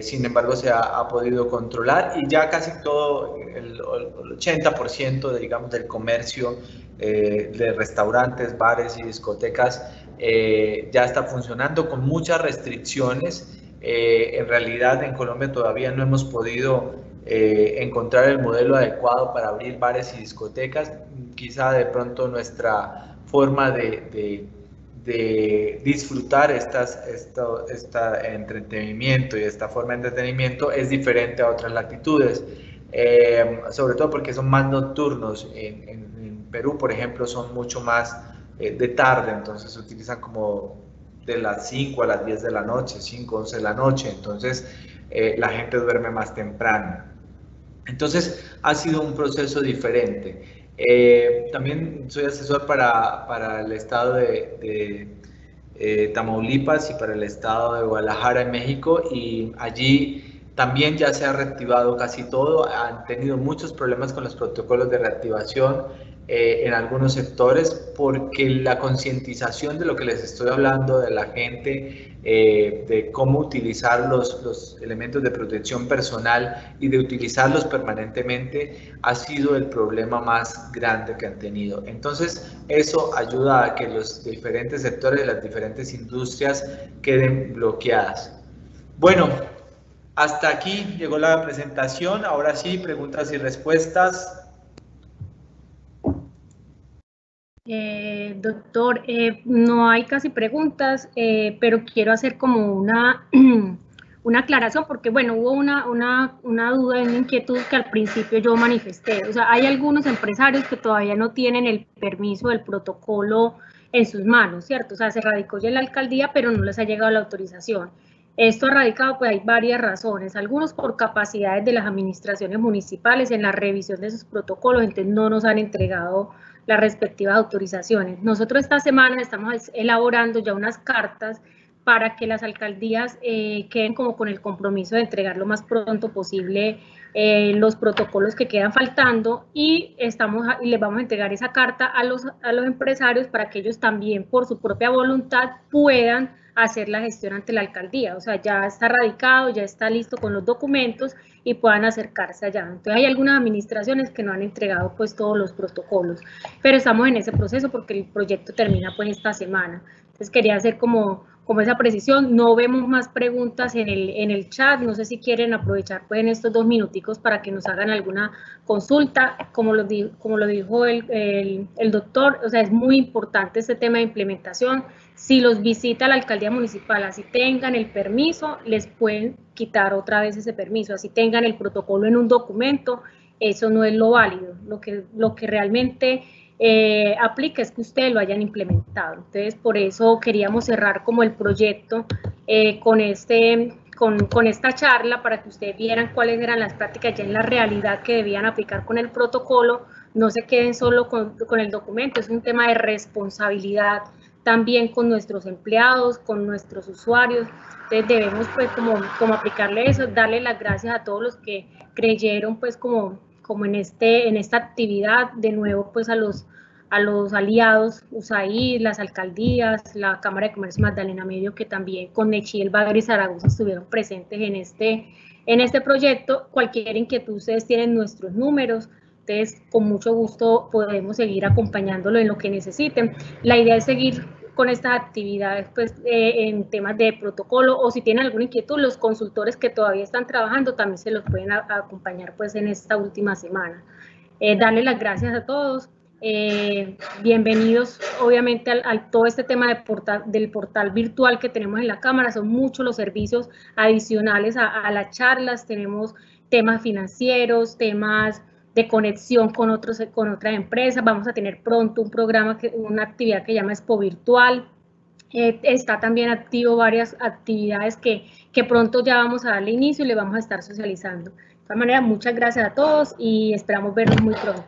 [SPEAKER 3] Sin embargo, se ha podido controlar y ya casi todo, el 80% digamos, del comercio de restaurantes, bares y discotecas ya está funcionando con muchas restricciones. En realidad en Colombia todavía no hemos podido encontrar el modelo adecuado para abrir bares y discotecas. Quizá de pronto nuestra forma de disfrutar este entretenimiento y esta forma de entretenimiento es diferente a otras latitudes, sobre todo porque son más nocturnos. En Perú, por ejemplo, son mucho más de tarde, entonces se utilizan como de las 5 a las 10 de la noche, 5, 11 de la noche, entonces la gente duerme más temprano. Entonces ha sido un proceso diferente. También soy asesor para el estado de Tamaulipas y para el estado de Guadalajara en México, y allí también ya se ha reactivado casi todo. Han tenido muchos problemas con los protocolos de reactivación en algunos sectores, porque la concientización de lo que les estoy hablando de la gente, de cómo utilizar los elementos de protección personal y de utilizarlos permanentemente, ha sido el problema más grande que han tenido. Entonces eso ayuda a que los diferentes sectores de las diferentes industrias queden bloqueadas. Bueno, hasta aquí llegó la presentación. Ahora sí, preguntas y respuestas.
[SPEAKER 2] Doctor, no hay casi preguntas, pero quiero hacer como una aclaración, porque bueno, hubo una duda, una inquietud que al principio yo manifesté. O sea, hay algunos empresarios que todavía no tienen el permiso del protocolo en sus manos, ¿cierto? O sea, se radicó ya en la alcaldía, pero no les ha llegado la autorización. Esto ha radicado, pues hay varias razones, algunos por capacidades de las administraciones municipales en la revisión de esos protocolos, entonces no nos han entregado las respectivas autorizaciones. Nosotros esta semana estamos elaborando ya unas cartas para que las alcaldías queden como con el compromiso de entregar lo más pronto posible los protocolos que quedan faltando, y les vamos a entregar esa carta a los empresarios para que ellos también por su propia voluntad puedan hacer la gestión ante la alcaldía. O sea, ya está radicado, ya está listo con los documentos y puedan acercarse allá. Entonces hay algunas administraciones que no han entregado pues todos los protocolos, pero estamos en ese proceso porque el proyecto termina pues esta semana. Entonces quería hacer como esa precisión. No vemos más preguntas en el chat, no sé si quieren aprovechar pues en estos 2 minuticos para que nos hagan alguna consulta. Como lo dijo el doctor, o sea, es muy importante este tema de implementación. Si los visita la alcaldía municipal, así tengan el permiso, les pueden quitar otra vez ese permiso, así tengan el protocolo en un documento, eso no es lo válido. Lo que realmente aplica es que ustedes lo hayan implementado. Entonces, por eso queríamos cerrar como el proyecto con esta charla, para que ustedes vieran cuáles eran las prácticas ya en la realidad que debían aplicar con el protocolo. No se queden solo con el documento, es un tema de responsabilidad también con nuestros empleados, con nuestros usuarios. Entonces debemos pues como aplicarle eso, darle las gracias a todos los que creyeron pues como en esta actividad, de nuevo pues a los aliados, USAID, las alcaldías, la Cámara de Comercio Magdalena Medio, que también con Nechí, El Bagre y Zaragoza estuvieron presentes en este proyecto. Cualquier inquietud, ustedes tienen nuestros números. Entonces, con mucho gusto podemos seguir acompañándolo en lo que necesiten. La idea es seguir con estas actividades pues, en temas de protocolo, o si tienen alguna inquietud, los consultores que todavía están trabajando también se los pueden acompañar pues, en esta última semana. Darle las gracias a todos. Bienvenidos obviamente al todo este tema del portal virtual que tenemos en la Cámara. Son muchos los servicios adicionales a las charlas. Tenemos temas financieros, temas de conexión con otras empresas. Vamos a tener pronto un programa, una actividad que se llama Expo Virtual. Está también activo varias actividades que pronto ya vamos a darle inicio y le vamos a estar socializando. De todas maneras, muchas gracias a todos y esperamos vernos muy pronto.